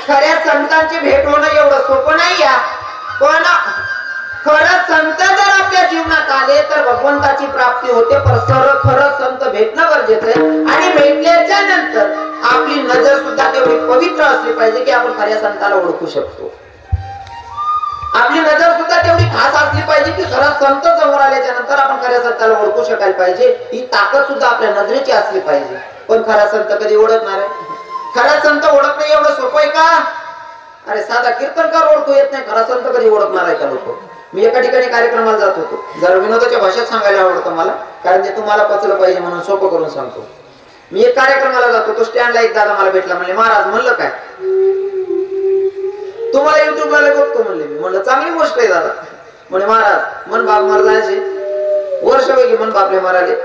खऱ्या संतांची भेट होणं एवढं सोपं नाही या, पण खरं संत जर आपल्या जीवनात आले तर भगवंताची प्राप्ती होते. पण खरं संत भेटणं गरजेचं आहे आणि भेटल्याच्या नंतर आपली नजर सुद्धा तेवढी पवित्र असली पाहिजे की आपण खऱ्या संताला ओळखू शकतो. आपली नजर सुद्धा तेवढी खास असली पाहिजे की खरा संत समोर आल्याच्या नंतर आपण खऱ्या संताला ओळखू शकायला पाहिजे. ही ताकद सुद्धा आपल्या नजरेची असली पाहिजे. पण खरा संत कधी ओळखणार आहे? खरा संत ओळखणं एवढं सोपं आहे का? अरे साधा कीर्तनकार ओळखू येत नाही, खरा संत कधी ओळखणार आहे का लोक? मी एका ठिकाणी कार्यक्रमाला जात होतो. जरा विनोदाच्या भाषेत सांगायला आवडतं मला, कारण ते तुम्हाला पचलं पाहिजे म्हणून सोपं करून सांगतो. मी एक कार्यक्रमाला जातो, तो स्टँडला एक दादा मला भेटला. म्हणले महाराज, म्हणलं काय तुम्हाला युट्यूबला बघतो म्हणले. मी म्हणलं चांगली गोष्ट आहे दादा. म्हणे महाराज मन बाप महाराजांचे वर्ष वेगळे मन बापले महाराजे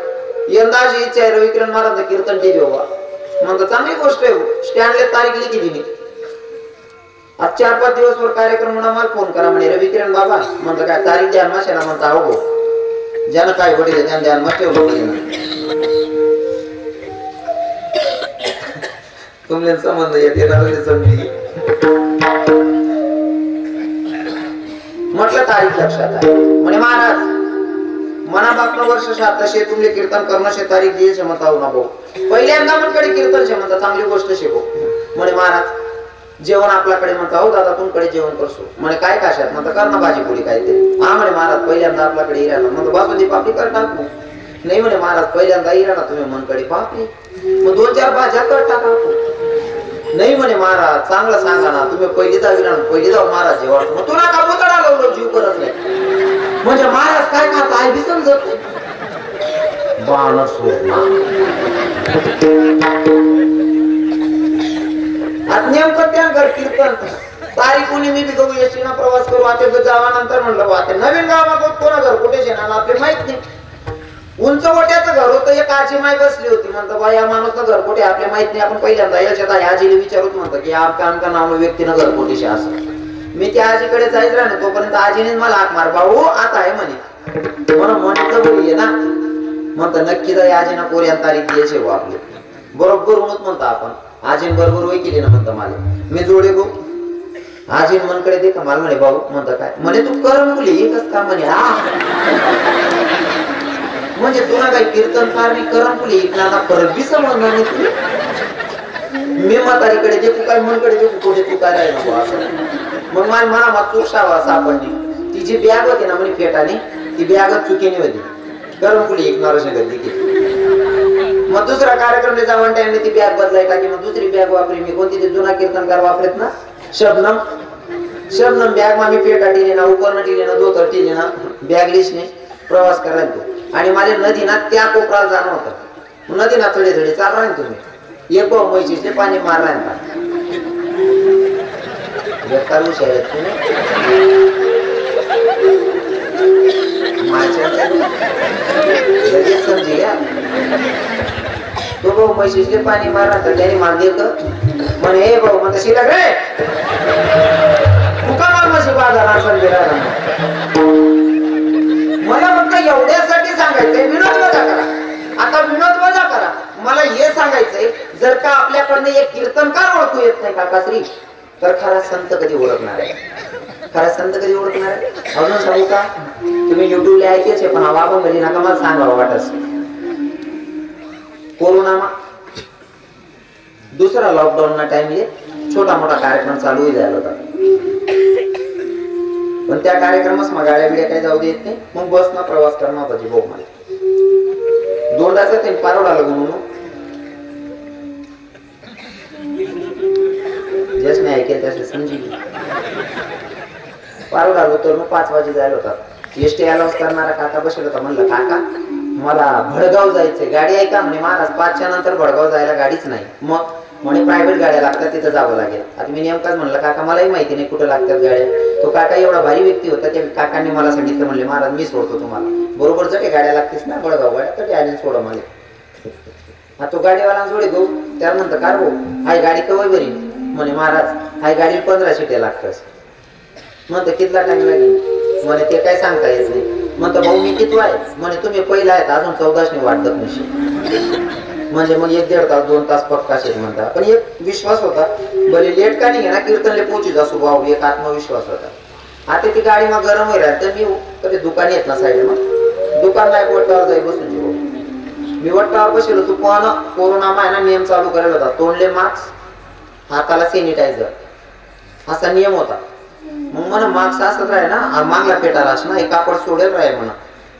यंदा अशी इच्छा आहे रविकिरण महाराज कीर्तन टीव्ही व्हा. म्हणतो चांगली गोष्ट आहे. स्टँडला तारीख लिखी दिली. आज 4-5 दिवसभर कार्यक्रम म्हणून मला फोन करा म्हणे रविकिरण बाबा. म्हणतो काय तारीख द्या माशाला. म्हणता हो ज्यानं काय वडील त्यानं द्या मग तुम्ही संबंध येते समजी. म्हटलं तारीख लक्षात आहे. म्हणे महाराज मना बापन वर्ष श्राद्धशे तुमले कीर्तन करणं तारीख दिये क्षमता हो ना भाऊ. पहिल्यांदा मनकडे कीर्तन क्षमता चांगली गोष्ट शिकव. म्हणे महाराज जेवण आपल्याकडे. म्हणता हो दादा तुमकडे जेवण करसो. म्हणे काय काशात? म्हणता कर ना भाजी पोळी काहीतरी. हा म्हणे महाराज पहिल्यांदा आपल्याकडे इराणा. म्हणतो बासुंदी पापडी कर टाकू. नाही म्हणे महाराज पहिल्यांदा इराणा तुम्ही मनकडे पापडी. मग 2-4 भाज्या कर टाका. नाही म्हणे महाराज चांगलं सांगा ना तुम्ही पहिली जाऊ इराण पहिली जाऊ महाराज जेवण. मग तुला का बोतडा लावलं जीव करत नाही. म्हणजे महाराज काय खात आहे बी समजत नाही. आज नेमकं त्या घर कीर्तन तारीखोनी मी बी गहू एसटीना प्रवास करू. आता जावा नंतर म्हणलं बा नवीन गावात कोणा घर कुठे शेणार आपले माहित नाही. उंच ओट्याचं घर होतं. एक आजी माय बसली होती. म्हणतो बा या माणूसचं घरकोटे आपल्या माहित नाही. आपण पहिल्यांदा याच्यात आजीला विचारूच म्हणतो की आमका नाव व्यक्तीनं घरकोटीशी असं. मी त्या आजीकडे जायच राहणे तोपर्यंत आजीने मला हाक मार भाऊ आता आहे म्हणे. म्हणून म्हणतो बरी आहे ना. म्हणतो नक्की जाई आजीना कोऱ्या तारीख द्यायची हो आपली बरोबर म्हणत म्हणतो आपण आजीन बरोबर वय केली ना. म्हणतो मला मी जोडे गो आजीन मनकडे दे का मला. म्हणे भाऊ. म्हणतो काय? म्हणे तू करम मुली एकच का? म्हणे म्हणजे तुला काही कीर्तनकार करम फुले इकनाला फरक बी समजणार नाही तुला. मी म्हातारीकडे जे तू काय मनकडे जे कुठे तू काय राहिला नको असं. मग मला चूक सापडली. ती जी बॅग होती ना म्हणे फेटाने ती बॅगच चुकीने होती. करम फुले इकणार गर्दी केली. मग दुसरा कार्यक्रम जाऊन टाइमने ती बॅग बदलाय टाकी. मग दुसरी बॅग वापरी मी. कोणती ते जुना कीर्तनकार वापरत ना शबनम बॅग मा मी पेटा टिले ना उपर्ण टिले ना धोतर टिले ना बॅग लिस्टने प्रवास करायला तो. आणि माझ्या नदीना त्या कोपराला जाणं होतं. नदीना थोडे चालू आहे तुम्ही एक म्हैशीचे पाणी मारलाय का समजी तो भाऊ म्हैशीचे पाणी मारला तर त्याने मार देत म्हणे हे भाऊ म्हणता शिला रे तुका मार म्हशी बाजारात मला फक्त एवढ्यासाठी सांगायचंय विनोद वजा करा. आता विनोद वजा करा. मला हे सांगायचंय जर का आपल्याकडनं एक कीर्तनकार ओळखू येत नाही काकाश्री तर खरा संत कधी ओळखणार आहे? खरा संत कधी ओळखणार आहे? अजून सांगू का? तुम्ही युट्यूबला ऐकायचे पण हवा पण घरी नका मला सांगावं वाटस. कोरोना दुसरा लॉकडाऊन ना टाइमले छोटा मोठा कार्यक्रम चालू झाला होता. पण त्या कार्यक्रमास मग गाड्या बिड्या काही जाऊ देत नाही. मग बसना प्रवास करणार होता जी भाऊ मला दोंडाचा ते पारोडा लागून जस नाही ऐकेल तसे समजी पारोडा उतरून 5 वाजे जायला होता. एसटी अलाउन्स करणारा काका बसला होता. म्हणलं काका मला भडगाव जायचंय गाडी आहे का? म्हणे महाराज 5च्या नंतर भडगाव जायला गाडीच नाही. मग म्हणे प्रायव्हेट गाड्या लागतात तिथं जावं लागेल. आता मी नेमकाच म्हणलं काका मलाही माहिती नाही कुठं लागतात गाड्या. तो काका एवढा भारी व्यक्ती होता. त्या काकांनी मला सांगितलं म्हणले महाराज मी सोडतो तुम्हाला. बरोबर जटे गाड्या लागतेस ना भडगाव गाड्या तर आधी सोडा मला. हा तो गाडीवाला जोडे गो त्याला म्हणतं कार भाऊ हाय गाडी कवय बरी? म्हणे महाराज हाय गाडी 15 शिट्या लागतात. म्हणतं कितला टाइम लागेल? म्हणे ते काय सांगता येत नाही. म्हणतं भाऊ मी किती आहे? म्हणे तुम्ही पहिला आहेत अजून 14 वाटत नशी. म्हणजे मग 1-1.5 तास 2 तास पक्का शेत म्हणता. पण एक विश्वास होता भले लेट का नाही ना कीर्तनले पोहोची जा स्वभाव एक आत्मविश्वास होता. आता ती गाडी मग गरम होईल तर मी कधी दुकान येत ना साईड मग दुकान नाही वट्टावर जाई बसून जेव मी वट्टावर बसलो तू पण कोरोना महिना नियम चालू करायला होता. तोंडले मास्क हाताला सॅनिटायझर असा नियम होता. मग म्हणा मास्क असत राहे ना मागला पेटाला ना हे कापड सोडेल राहे म्हणा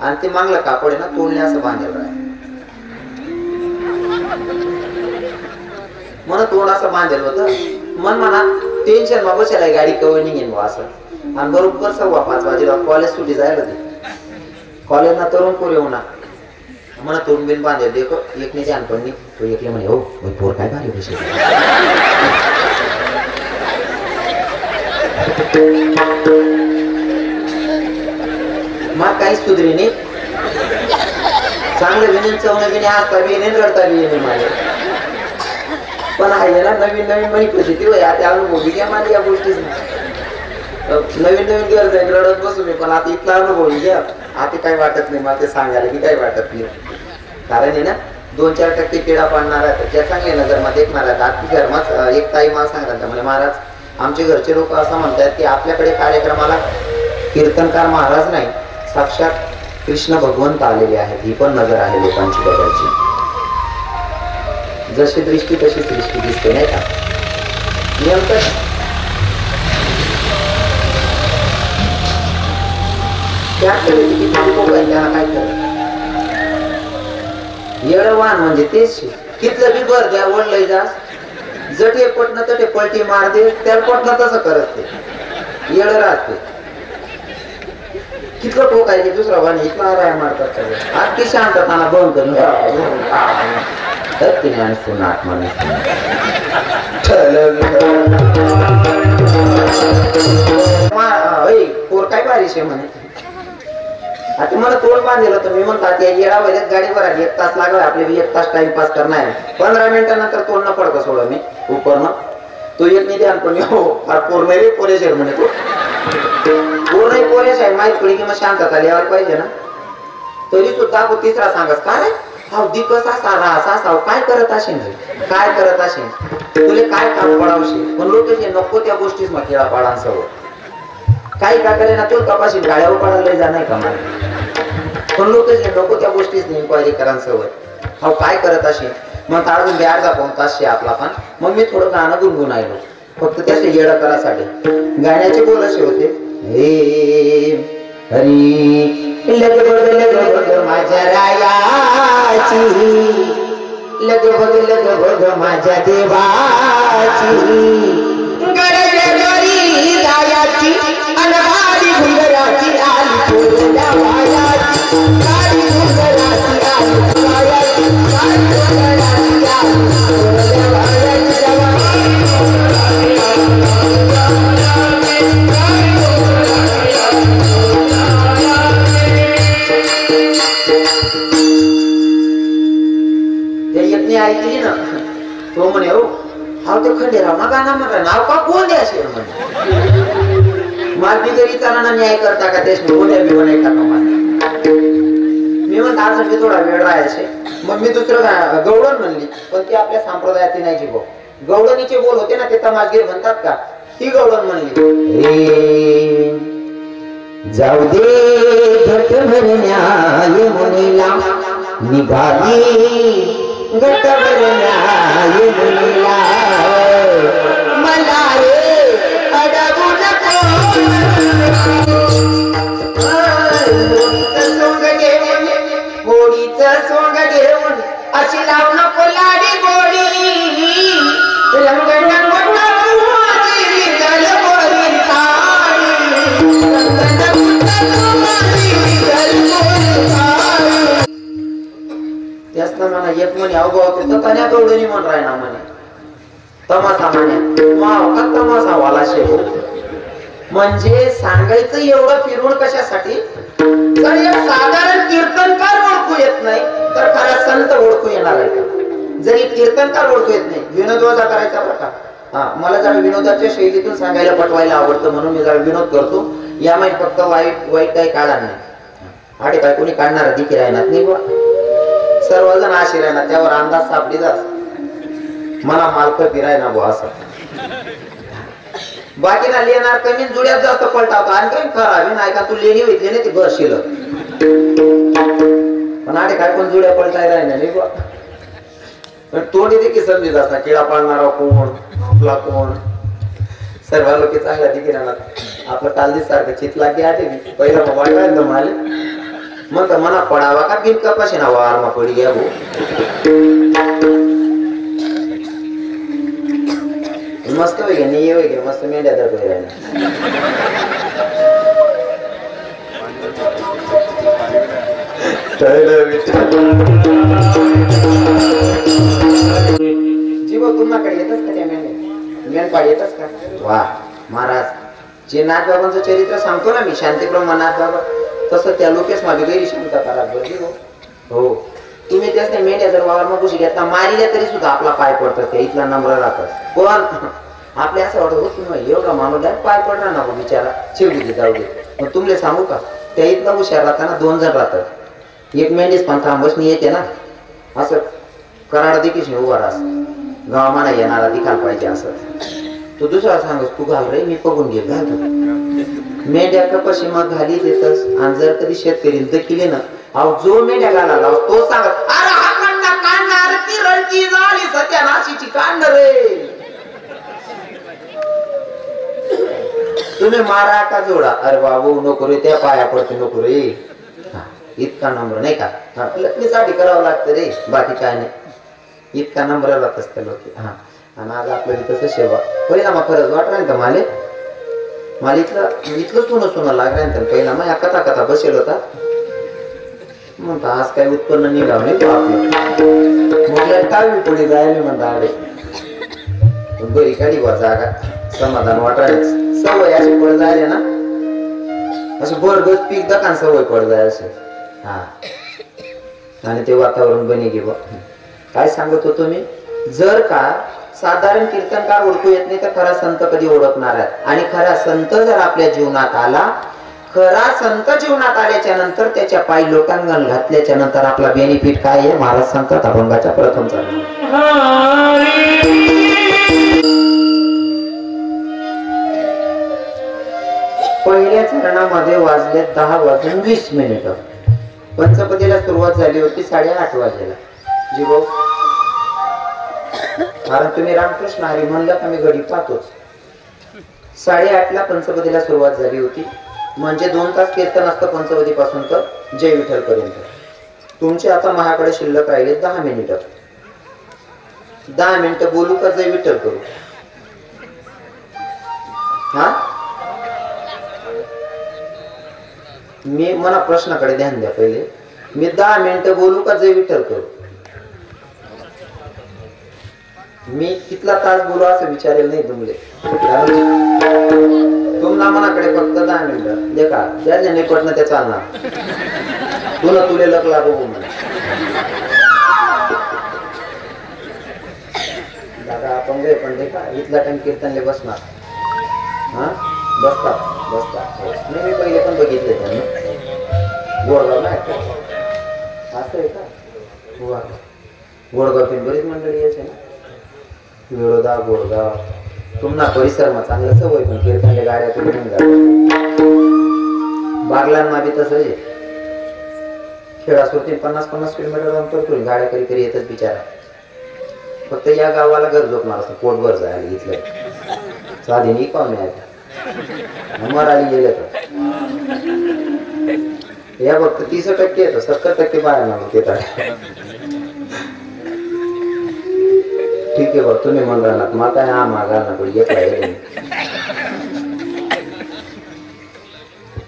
आणि ते मागलं कापड आहे ना तोंडले असं बांधेल राहे म्हणा तोंड असं बांधेल होतं. मन म्हणा टेन्शन मा बसायला गाडी कवळ निघेन बा असं. आणि बरोबर 5:15 वाजेला कॉलेज सुटी जायला होती. कॉलेज ना तरुण पोर येऊ ना म्हणा तोंड बिन बांधेल देखो एक नाही जाण पण तो एकले म्हणे हो पोर काय भारी बसे मग काही सुधरी नाही. चांगलं विनन चवणं बिने हसता बी येणे रडता बी येणे माझे. पण आहे ना नवीन नवीन माहिती परिस्थिती होय आता अनुभव बी घ्या माझ्या या गोष्टीच नवीन नवीन दिवस जाईल रडत बसू मी. पण आता इथला अनुभव घ्या आता काही वाटत नाही मला ते सांगायला की काही वाटत नाही. कारण आहे ना 2-4% किडा पाडणार आहे ज्या चांगल्या नजर मध्ये देखणार आहेत. आपली घरमाच एक ताई मला सांगतात म्हणजे महाराज आमचे घरचे लोक असं म्हणतात की आपल्याकडे कार्यक्रमाला कीर्तनकार महाराज नाही साक्षात कृष्ण भगवंत आलेले आहेत. ही पण नजर आहे लोकांची बघायची. जशी दृष्टी तशी सृष्टी दिसते नाही का. नेमकं त्यांना काय करत येडवान म्हणजे तेच कितलं बी बर द्या ओढलंय जास जटे पटणं तटे पलटी मार दे त्याला पटणं तसं करत ते येड राहते. कितलं ठोकायचे दुसरा वाणी इथला राय मारतात अगदी शांतताना बंद करून तिने आणि पुन्हा आत्मा पोर काय बारीश आहे म्हणे. आता मला तोंड बांधलेलं होतं मी म्हणतात येडा वैद्यात गाडीवर आली 1 तास लागला आपले 1 तास टाइमपास करणार आहे. 15 मिनिटानंतर तोंड न पडतं सोडं मी उपरनं तो एक नाही ध्यान पण हो पूर्ण रे पोरेश आहे म्हणे तो पूर्ण पोरेश आहे माहीत पडली की मग शांतता लिहावर पाहिजे ना. तरी सुद्धा तिसरा सांगस का रे हा दिकस असा रास असा काय करत असेल काय करत असेल तुले काय काम पडावशे. पण लोक नको त्या गोष्टीच मग खेळा पाडांसव काही का करे ना तो तपाशी गाड्यावर पडायला जा नाही का मला. पण लोक नको त्या गोष्टीच इन्क्वायरी करा सवय हा काय करत असेल. मग अजून 2.5 तास आपला पण मग मी थोडं गाणं गुणगुण आलो फक्त त्याचे येडं करासाठी. गाण्याचे बोल असे होते हे हरी लग माझ्या रायाची लग माझ्या देवाची गरज गरी रायाची अनवारी घुंगराची आली पोरल्या वायाची गाडी घुंगराची आली वायाची गाडी घुंगराची आली पोरल्या वायाची ते यज्ञ ऐकली ना तो म्हणे हो हा ते खंडेराव ना गाणं म्हणा नाव का कोण द्या असेल म्हणे मालबी जरी चालना न्याय करता का तेच उद्या बी नाही टाका मी म्हणत आज थोडा वेळ राहायचे. मग मी दुसरं गवळण म्हणली पण ती आपल्या संप्रदायाची नाही जी गवळणीचे बोल होते ना ते तमाशगीर म्हणतात का ती गवळण म्हणली जाऊ दे घट भरण्याय मुनीला निघाली घट भरण्याय मुनीला मला रे अडवू नको सोंग घेऊन गोडीचं सोंग घेऊन अशी लावू नको लाडी गोडी रंग त्याचना एक म्हणे अवघाव तर तन्या तोडून म्हण राय ना म्हणे तमासा म्हणे माव का तमासा वाला शेव म्हणजे सांगायचं एवढं फिरून कशासाठी तर एक साधारण कीर्तनकार ओळखू येत नाही तर खरा संत ओळखू येणार आहे का. जरी कीर्तनकार ओळखू येत नाही विनोद वजा करायचा बरं का. हा मला जरा विनोदाच्या शैलीतून सांगायला पटवायला आवडतं म्हणून मी जरा विनोद करतो. यामध्ये फक्त वाईट काही काढणार नाही आडे काय कोणी काढणार दिकी राहणार नाही बा. सर्वजण आशिरा ना त्यावर अंदाज सापडी जास मला मालक फिराय ना बुवा असं बाकी ना लेणार कमी जुड्यात जास्त पलटावतो आणि काही खराबी नाही का तू लेणी होती ना ती बस शिल पण आडे काय पण जुड्या पलटाय राही नाही बुवा पण तोडी देखील समजत असता किडा पाळणारा कोण आपला कोण सर्व लोक चांगला दिकी राहणार आपलं कालदी सारखं चितला की आटे पहिला वाटायला माले मग तर मना पडावा का बिन कपाशी ना वार मा पडी गया भाऊ मस्त होई गया नहीं होई गया मस्त मेंढ्या दर होई राहिला जीव तुम्हाकडे येतच का त्या मेंढपाळ येतच का वा महाराज जे नाथबाबांचं चरित्र सांगतो ना मी शांतीप्रम नाथबाबा तसं त्या लोकेश माझी गैरी शांता करा हो तुम्ही त्याच त्या मेंढ्या जर वावर मग घुशी घेतला मारिल्या तरी सुद्धा आपला पाय पडतात त्या इथला नम्र राहतात पण आपल्या असं वाटत होत तुम्ही एवढा माणूस पाय पडणार ना बिचारा शिवबुद्धी जाऊ दे मग तुमले सांगू का त्या इथला हुशार राहताना 2 जण राहतात एक मेंढीच पण थांबसनी येते ना असं कराड देखील उभा राहस गावामाना येणारा दिखाल पाहिजे असं तो दुसरा सांगस तू घाल रे मी बघून घे घाल मेंढ्या कपाशी मग घाली देतस आणि जर कधी शेतकरी दखिले ना अहो जो मेंढ्या घालायला तो सांगत अरे हा कांडा काढणार ती रंगी झाली सत्यानाशीची कांड रे तुम्ही मारा का जोडा अरे बाबू नको रे त्या पाया पडते नको रे इतका नंबर नाही का लग्नीसाठी करावं लागतं रे बाकी काय नाही इतका नंबर लागत त्या लोक हा आणि आज आपल्याला तसं सेवा पहिला मग खरंच वाटलं का मला इथलं सोनं लागलं पहिला मग कथा कथा बसेल होता म्हणता आज काही उत्पन्न निघाव नाही तो आपलं काय पुढे जायला म्हणता अरे बरी काढी बा जागा समाधान वाटायच सवय अशी पड जायला ना असे भरगत पीक दकान सवय पड जाय असे हा आणि ते वातावरण बनी गे काय सांगत होतो मी जर का साधारण कीर्तनकार ओळखू येत नाही तर खरा संत कधी ओळखणार आहे आणि खरा संत जर आपल्या जीवनात आला खरा संत जीवनात आल्याच्या नंतर त्याच्या पायी लोकांगण घातल्याच्या नंतर आपला बेनिफिट काय आहे महाराज सांगतात अभंगाच्या प्रथम चरण पहिल्या चरणामध्ये वाजले 10:20 पंचपदीला सुरुवात झाली होती 8:30 वाजेला जीवो कारण तुम्ही रामकृष्ण हरी म्हणलं का मी घडी पाहतोच 8:30 ला पंचपदीला सुरुवात झाली होती म्हणजे 2 तास कीर्तन असतं पंचपदी पासून तर जय विठ्ठल पर्यंत तुमचे आता माझ्याकडे शिल्लक राहिले 10 मिनिटं 10 मिनिटं बोलू का जय विठ्ठल करू हा मी मला प्रश्नाकडे ध्यान द्या पहिले मी 10 मिनिटं बोलू का जय विठ्ठल करू मी कितला तास बोलू असं विचारेल नाही तुमले तुमना मनाकडे फक्त 10 मिनिटं देखा ज्याच्या नाही पटणं ते चालणार तुला तुले लक लागू म्हणा दादा आपण गे पण देखा इथला टाइम कीर्तनले बसणार हा बसतात मी पहिले पण बघितले त्यांना गोडगाव नाही असं आहे का गोडगाव बरीच मंडळी यायचे ना विरोधा गोडगाव तुम्हाला परिसर मग चांगलं सवय पण कीर्तनले गाड्या तुम्ही जात बागलांना बी तसंच आहे खेळासोबत 50-50 किलोमीटर अंतर करून गाड्या कधी येतच बिचारा फक्त या गावाला घर झोपणार असं पोटभर जायला इथलं साधी नाही पाहुणे आता मराठी गेले तर या फक्त 30% येतं 70% बाहेर येतात ठीक आहे बघ तुम्ही म्हणणार माता हा मागा ना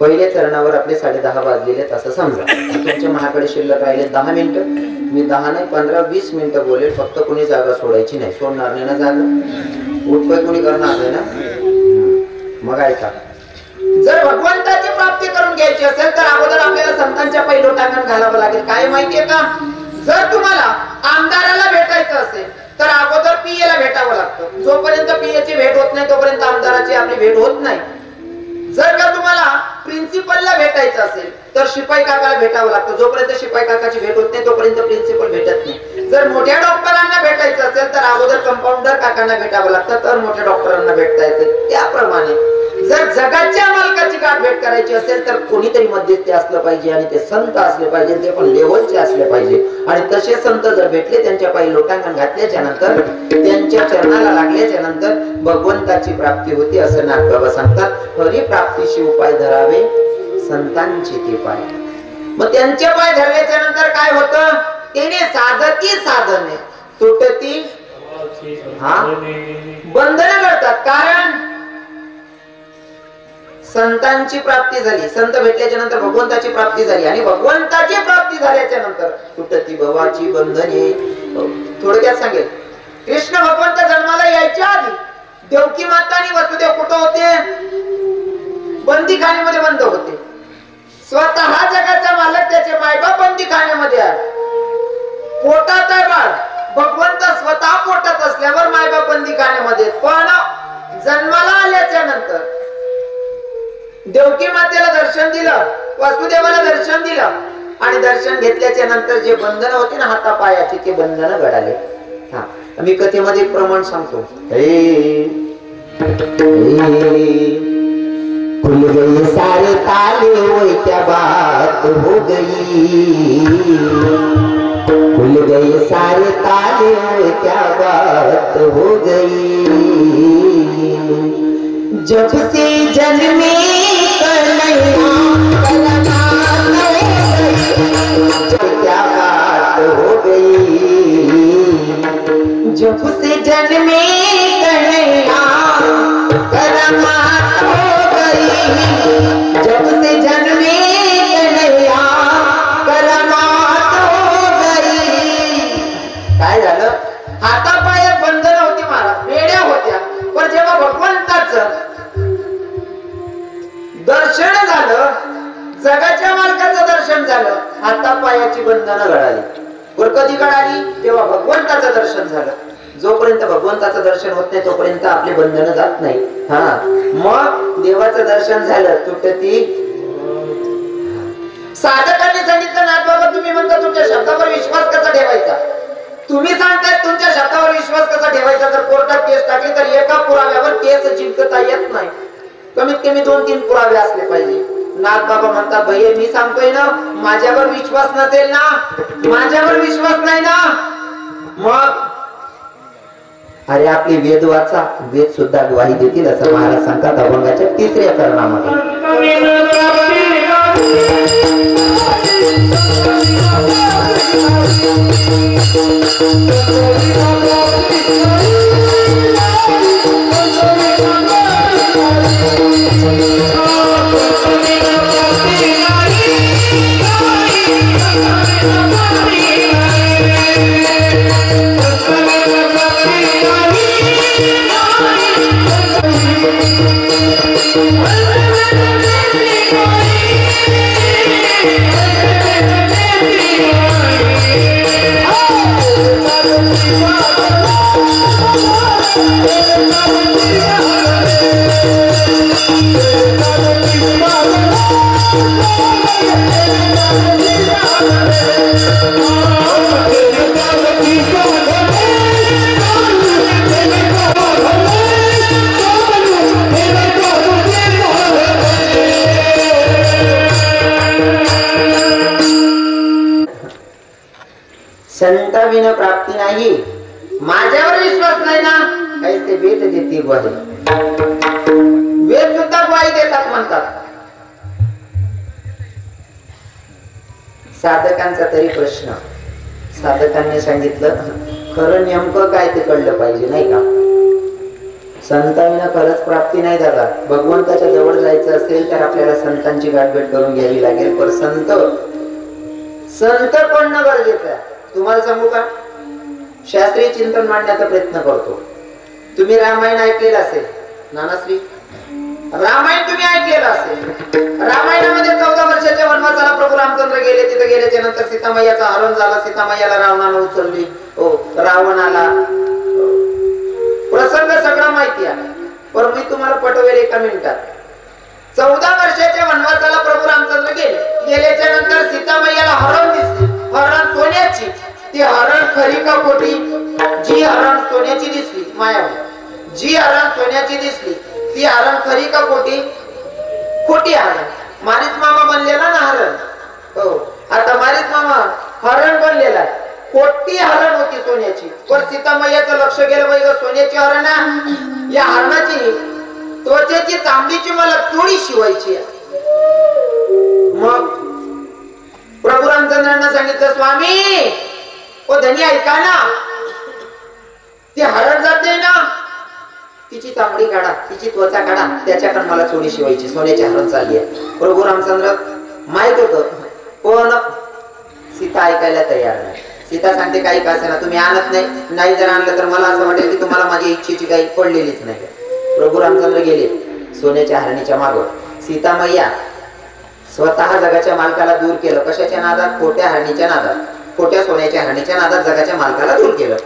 पहिल्या चरणावर आपले 10:30 वाजलेले असं समजा तुमच्या महाकडे शिल्लक राहिले 10 मिनिटं मी 10 नाही 15-20 मिनिटं बोलेल फक्त कोणी जागा सोडायची नाही सोडणार नाही ना जागा उठपाय कोणी करणार नाही ना मग ऐका जर भगवंताची प्राप्ती करून घ्यायची असेल तर अगोदर आपल्याला संतांच्या पैलोटांगण घालावं लागेल काय माहितीये का जर तुम्हाला आमदाराला भेटायचं असेल तर अगोदर पीएला भेटावं लागतं जोपर्यंत पीएची भेट होत नाही तोपर्यंत आमदाराची आपली भेट होत नाही जर का तुम्हाला प्रिन्सिपलला भेटायचं असेल तर शिपाई काकाला भेटावं लागतं. जोपर्यंत शिपाई काकाची भेट होत नाही तोपर्यंत प्रिन्सिपल भेटत नाही. जर मोठ्या डॉक्टरांना भेटायचं असेल तर अगोदर कंपाऊंडर काकांना भेटावं लागतं, तर मोठ्या डॉक्टरांना भेटता येतं. त्याप्रमाणे जर जगाच्या मालकाची गाठ भेट करायची असेल तर कोणीतरी मध्यस्थी असलं पाहिजे आणि ते संत असले पाहिजे, ते पण लेवलचे असले पाहिजे. आणि तसे संत जर भेटले, त्यांच्या पायी लोटांगण घातल्याच्या नंतर, त्यांच्या चरणाला लागल्याच्या नंतर भगवंताची प्राप्ती होती असं नागबाबा सांगतात. हरी प्राप्तीशी उपाय धरावे संतांचे ते पाय. मग त्यांचे पाय धरल्याच्या नंतर काय होतं? त्याने साधती साधने तुटती बंधन करतात. कारण संतांची प्राप्ती झाली, संत भेटल्याच्या नंतर भगवंताची प्राप्ती झाली आणि भगवंताची प्राप्ती झाल्याच्या नंतर तुटती भवाची बंधने. थोडक्यात सांगेल, कृष्ण भगवंत जन्माला यायच्या आधी देवकी माता आणि वसुदेव कुठं होते? बंदीखान्यामध्ये बंद होते. स्वतः जगाचा मालक त्याचे मायबाप बंदीखान्यामध्ये आहे. पोटात आहे बाळ, भगवंत स्वतः पोटात असल्यावर मायबाप बंदीखान्यामध्ये. पण जन्माला आल्याच्या नंतर देवकी मातेला दर्शन दिलं, वासुदेवाला दर्शन दिलं आणि दर्शन घेतल्याच्या नंतर जे बंधन होते ना हातापायाचे, ते बंधन घडाले. हा, मी कथेमध्ये एक प्रमाण सांगतो. खुल गई सारे ताले वो क्या बात हो गई, खुल गई सारे ताले वो क्या बात हो गई, जब से जन्मे क्या बात हो गई, जब से जन्मे कन्हैया करामात हो गई, जब से जन्मे कन्हैया करामात हो गई. काय झालं? हातापायात बंधन होती महाराज, बेड्या होत्या. पण जेव्हा भगवंताचं दर्शन झालं, जगाच्या मालकाचं दर्शन झालं, हातापायाची बंधनं घडाली. वर कधी घडाली? तेव्हा भगवंताचं दर्शन झालं. जोपर्यंत भगवंताचं दर्शन होत नाही तोपर्यंत आपली बंधनं जात नाही. हा, मग देवाचं दर्शन झालं, तुटती. साधकांनी सांगितलं ना बाबा, तुम्ही म्हणता तुमच्या शब्दावर विश्वास कसा ठेवायचा, तुम्ही सांगताय तुमच्या शब्दावर विश्वास कसा ठेवायचा. जर कोर्टात केस टाकली तर एका पुराव्यावर केस जिंकता येत नाही, कमीत कमी 2-3 पुरावे असले पाहिजे. नागबाबा म्हणतात, भैया मी सांगतोय ना, माझ्यावर विश्वास नसेल ना, माझ्यावर विश्वास नाही ना, मग अरे आपले वेद वाचा, वेद सुद्धा ग्वाही देतील असं महाराज सांगतात अभंगाच्या 3ऱ्या चरणामध्ये. संताविन प्राप्ती नाही, माझ्यावर विश्वास नाही ना, ऐसे वेद देते ग्वाही. वेद सुद्धा ग्वाही देतात म्हणतात. साधकांचा तरी प्रश्न, साधकांनी सांगितलं खरं नेमकं काय ते कळलं पाहिजे नाही का. संतांना खरंच प्राप्ती नाही दादा. भगवंताच्या जवळ जायचं असेल तर आपल्याला संतांची गाठभेट करून घ्यावी लागेल. पण संत पडणं गरजेचं आहे. तुम्हाला सांगू का, शास्त्रीय चिंतन मांडण्याचा प्रयत्न करतो. तुम्ही रामायण ऐकलेलं असेल नानाश्री, रामायण तुम्ही ऐकलेलं असेल. रामायणामध्ये 14 वर्षाच्या वनवासाला प्रभू रामचंद्र गेले. तिथे गेल्याच्या नंतर सीतामय्याचा हरण झाला. सीतामय्याला रावणानं उचलली. रावण आला. प्रसंग सगळा माहिती आहे. पण मी तुम्हाला पटवेल एका मिनिटात. 14 वर्षाच्या वनवासाला प्रभू रामचंद्र गेले. गेल्याच्या नंतर सीतामाईला हरण दिसली, हरण सोन्याची. ती हरण खरी का खोटी? जी हरण सोन्याची दिसली माया, जी हरण सोन्याची दिसली ती हरण खरी का खोटी? खोटी हरण. माणिक मामा बनलेला ना हरण. हो, आता माणिक मामा हरण बनलेला आहे. खोटी हरण होती सोन्याची. पण सीतामाईचं लक्ष गेलं बाई सोन्याची हरण, या हरणाची त्वचेची चांदीची मला चोळी शिवायची. मग प्रभू रामचंद्रांना सांगितलं, स्वामी ओ धनी ऐका ना, ती हरण जाते ना, तिची चामडी काढा, तिची त्वचा काढा, त्याच्याकडे मला चोळी शिवायची, सोन्याची हरण चालली आहे. प्रभू रामचंद्र माहित होत, पण सीता ऐकायला तयार नाही. सीता सांगते काही का असेना तुम्ही आणत नाही, जर आणलं तर मला असं वाटेल की तुम्हाला माझ्या इच्छेची काही पडलेलीच नाही. प्रभू रामचंद्र गेले सोन्याच्या हरणीच्या मागे. सीता मैया स्वतः जगाच्या मालकाला दूर केलं. कशाच्या नादात? खोट्या हरणीच्या नादात, खोट्या सोन्याच्या हरणीच्या नादात जगाच्या मालकाला दूर केलं.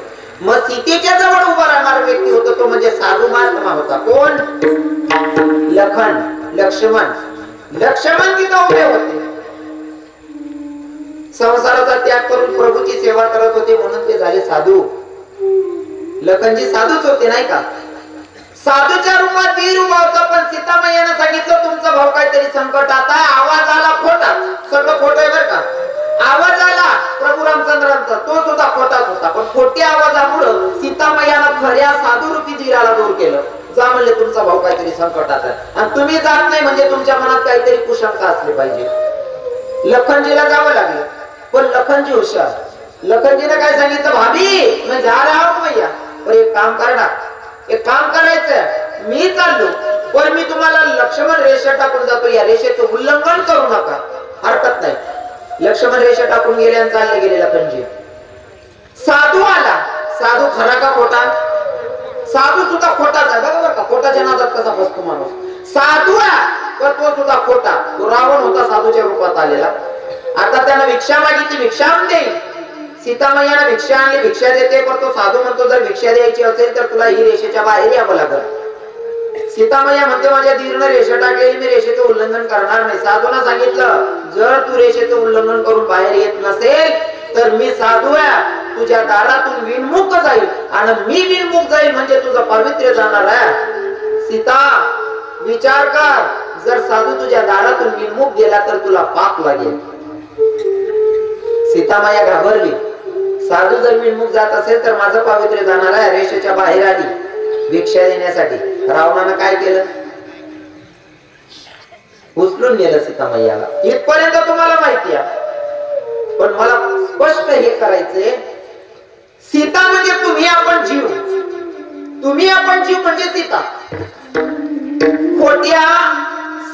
मग सीतेच्या जवळ उभा राहणारा व्यक्ती होता तो म्हणजे साधू महात्मा होता. कोण? लखन, लक्ष्मण. लक्ष्मण तिथं उभे होते. संसाराचा त्याग करून प्रभूची सेवा करत होते म्हणून ते झाले साधू. लखनजी साधूच होते नाही का? साधूच्या रूपात वीर उभा होता. पण सीतामाईने सांगितलं तुमचा भाऊ काहीतरी संकटात आहे. आवाज आला खोटा, सगळं खोटं आहे बरं का. आवाज आला प्रभू रामचंद्रांचा, तो सुद्धा खोटाच होता. पण खोट्या आवाजामुळे सीतामाईला खऱ्या साधू रूपी वीराला दूर केलं. जा म्हणले तुमचा भाऊ काहीतरी संकटात आहे आणि तुम्ही जात नाही म्हणजे तुमच्या मनात काहीतरी कुशंका असली पाहिजे. लखनजीला जावं लागलं. पण लखनजी हुशार. लखनजीने काय सांगितलं, भाभी मैं जा रहा हूं भैया, पर एक काम करना, एक काम करायचं, मी चाललो पण मी तुम्हाला लक्ष्मण रेषा टाकून जातो, या रेषेचं उल्लंघन करू नका. हरकत नाही. लक्ष्मण रेषा टाकून गेले आणि चालले गेले लखनजी. साधू आला. साधू खरा का खोटा? साधू सुद्धा खोटाच आहे बरोबर का. खोटाच्या नादात कसा फसतो माणूस. साधू तर तो सुद्धा खोटा. तो रावण होता साधूच्या रूपात आलेला. आता त्यानं भिक्षा मागितली, भिक्षा देईल. सीतामाईला भिक्षा आणली, भिक्षा देते. पण तो साधू म्हणतो जर भिक्षा द्यायची असेल तर तुला ही रेषेच्या बाहेर यावं लागेल. सीतामाई म्हणते माझ्या दीर्घ रेषा टाकलेली, मी रेषेचं उल्लंघन करणार नाही. साधूला सांगितलं जर तू रेषेचं उल्लंघन करून बाहेर येत नसेल तर मी साधू आहे, तुझ्या दारातून विनमुख जाईल आणि मी विनमुख जाईल म्हणजे तुझं पावित्र्य जाणार आहे. सीता विचार कर, जर साधू तुझ्या दारातून विनमुख गेला तर तुला पाप लागेल. सीतामाया घाबरली. साधू जर विनमुख जात असेल तर माझं पावित्र्य जाणार आहे. रेषेच्या बाहेर आली भिक्षा देण्यासाठी. रावणानं काय केलं? उचलून नेलं सीतामाईला. इथपर्यंत तुम्हाला माहिती आहे. पण मला स्पष्ट हे करायचंय, सीता म्हणजे तुम्ही आपण जीव, तुम्ही आपण जीव म्हणजे सीता. खोट्या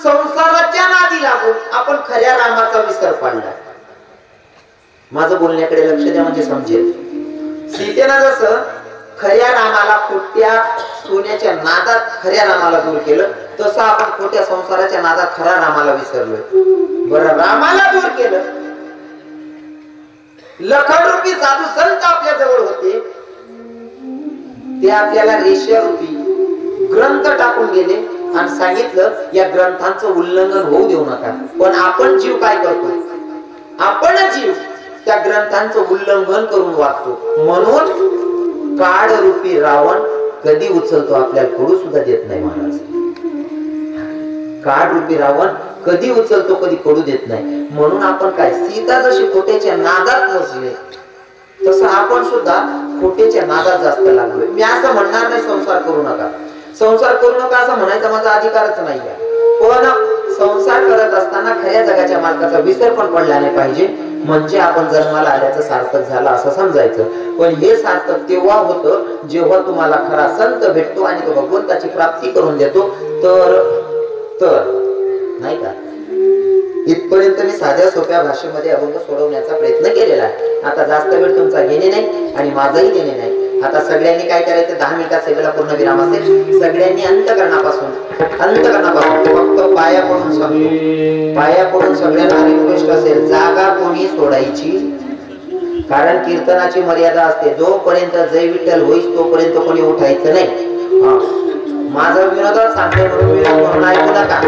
संसाराच्या नादी लागून आपण खऱ्या रामाचा विसर पाडला. माझं बोलण्याकडे लक्ष द्या म्हणजे समजेल. सीतेनं जसं खऱ्या रामाला खोट्या सोन्याच्या नादात खऱ्या रामाला दूर केलं, तसं आपण खोट्या संसाराच्या नादात खऱ्या रामाला विसरलोय. बरं, रामाला दूर केलं. लखन रूपी साधू संत आपल्या जवळ होते. ते आपल्याला रेषा रूपी ग्रंथ टाकून गेले आणि सांगितलं या ग्रंथांचं उल्लंघन होऊ देऊ नका. पण आपण जीव काय करतो? आपण जीव त्या ग्रंथांचं उल्लंघन करून वागतो. म्हणून काळ रूपी रावण कधी उचलतो आपल्याला कळू सुद्धा देत नाही. महाराज, काळ रूपी रावण कधी उचलतो कधी पडू देत नाही. म्हणून आपण काय, सीता जशी खोट्याच्या नादात नसले तसं आपण सुद्धा खोट्याच्या नादात जास्त लागलोय. मी असं म्हणणार नाही संसार करू नका, संसार करू नका असं म्हणायचा माझा अधिकारच नाहीये. पण संसार करत असताना खऱ्या जगाच्या मालकाचा विसर पण पडला नाही पाहिजे. म्हणजे आपण जन्माला आल्याचं सार्थक झालं असं समजायचं. पण हे सार्थक तेव्हा होतं जेव्हा तुम्हाला खरा संत भेटतो आणि तो भगवंताची प्राप्ती करून देतो. तर नाही का, इथपर्यंत मी साध्या सोप्या भाषेमध्ये अभंग सोडवण्याचा प्रयत्न केलेला आहे. आता जास्त वेळ तुमचा घेणे नाही आणि माझाही घेणे नाही. आता सगळ्यांनी काय करायचं, 10 मिनिटात सेवेला पूर्ण विराम असेल. सगळ्यांनी अंतकरणापासून फक्त पाया पडून सांगतो, पाया पडून सगळ्यांना रिक्वेस्ट असेल, जागा कोणी सोडायची. कारण कीर्तनाची मर्यादा असते. जोपर्यंत जय विठ्ठल होईस तोपर्यंत कोणी उठायचं नाही. माझा विनोदात सांगतो म्हणून विनोद म्हणून ऐकू नका.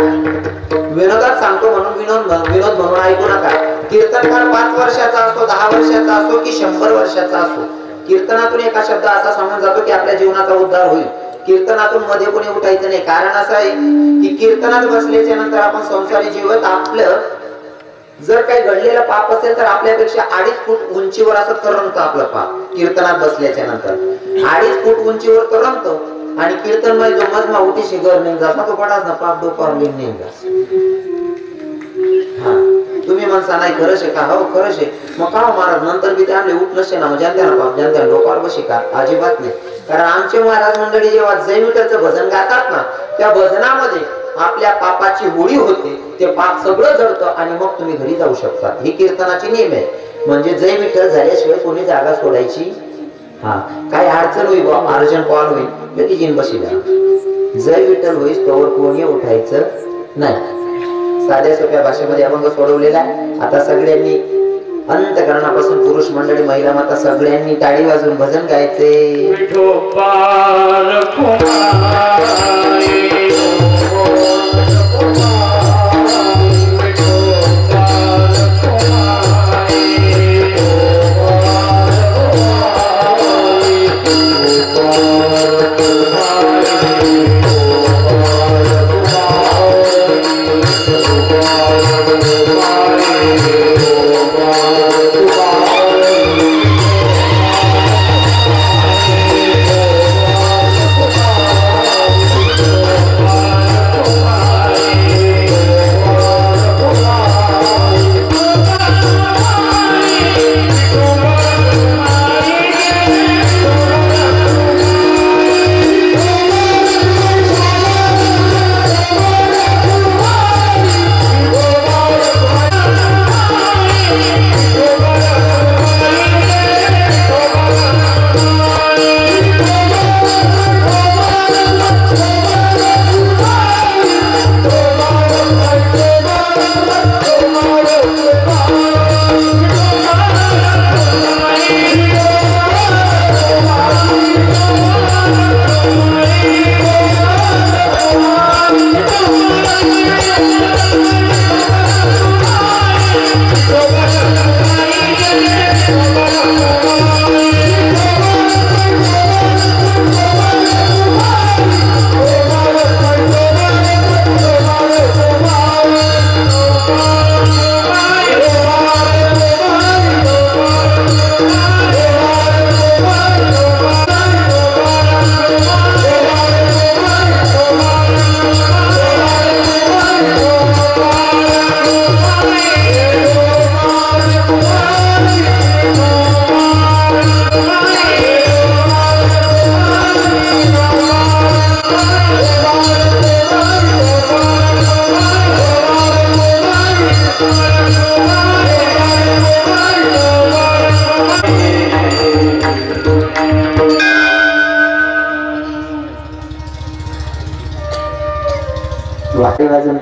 विनोदात सांगतो म्हणून विनोद म्हणून ऐकू नका. कीर्तनकार 5 वर्षाचा असो, 10 वर्षाचा असो की 100 वर्षाचा असो, कीर्तनातून एका शब्द असा सांगून जातो की आपल्या जीवनाचा उद्धार होईल. कीर्तनातून मध्ये कोणी उठायचं नाही. कारण असं आहे की कीर्तनात बसल्याच्या नंतर आपण संसारी जीवन आपलं जर काही घडलेलं पाप असेल तर आपल्यापेक्षा 2.5 फूट उंचीवर असं तरंगतं आपलं पाप. कीर्तनात बसल्याच्या नंतर 2.5 फूट उंचीवर तरंगतं. आणि कीर्तनमय जो मजमा उठीशी घर नाही जात तो पडाच ना पाप डोक्यावर नाही जात. तुम्ही म्हणसा नाही खरंच आहे का? हो खरंच आहे. मग का महाराज नंतर बी ते आणले उठलंच ना, म्हणजे त्यांना डोक्यावर बशी का? अजिबात नाही. कारण आमचे महाराज मंडळी जेव्हा जय विठ्ठलचं भजन गातात ना, त्या भजनामध्ये आपल्या पापाची होळी होते. ते पाप सगळं जळतं आणि मग तुम्ही घरी जाऊ शकता. ही कीर्तनाची नियम आहे. म्हणजे जय विठ्ठल झाल्याशिवाय कोणी जागा सोडायची काय अडचण होईल बाबा, अर्जंट कॉल होईल लगेच येऊन बसीला. जय विठ्ठल होईस तोवर कोणी उठायचं नाही. साध्या सोप्या भाषेमध्ये अभंग सोडवलेला आहे. आता सगळ्यांनी अंतकरणापासून पुरुष मंडळी, महिला माता सगळ्यांनी टाळी वाजवून भजन गायचे.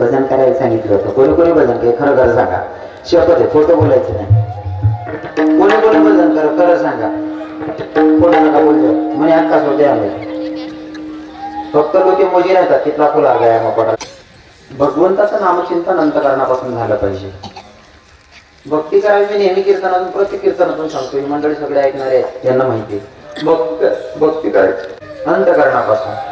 भजन करायला सांगितलं होतं. कोणी कोणी भजन केलं खरं खरं सांगा. शपथ आहे, खोटं बोलायचं नाही. कोणी कोणी भजन कर खरं सांगा. खोटं नका बोलतो म्हणे अक्का होते आम्ही. फक्त लोक मोजी राहतात तिथला फुला गाया मग पडा. भगवंताचं नामचिंतन अंतकरणापासून झालं पाहिजे. भक्ती करावी मी नेहमी कीर्तनातून प्रत्येक कीर्तनातून सांगतो. मंडळी सगळे ऐकणारे आहेत त्यांना माहिती. भक्ती करायची अंतकरणापासून.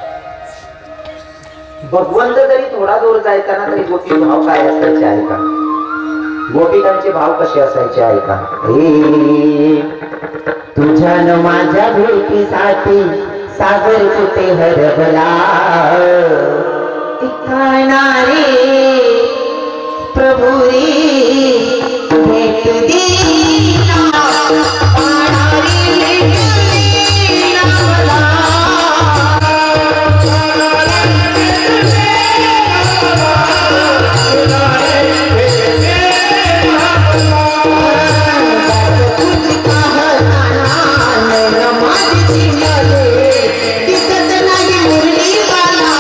भगवंत जरी थोडा दूर जायचा ना तरी गोपी भाव काय असायचे आहे का? गोपिकांचे भाव कसे असायचे आहे का? तुझ्या न माझ्या भेटीसाठी सागर कुठे हरवला, नारी प्रभुरी भेट दिला. दिसत नाही मुरली बाला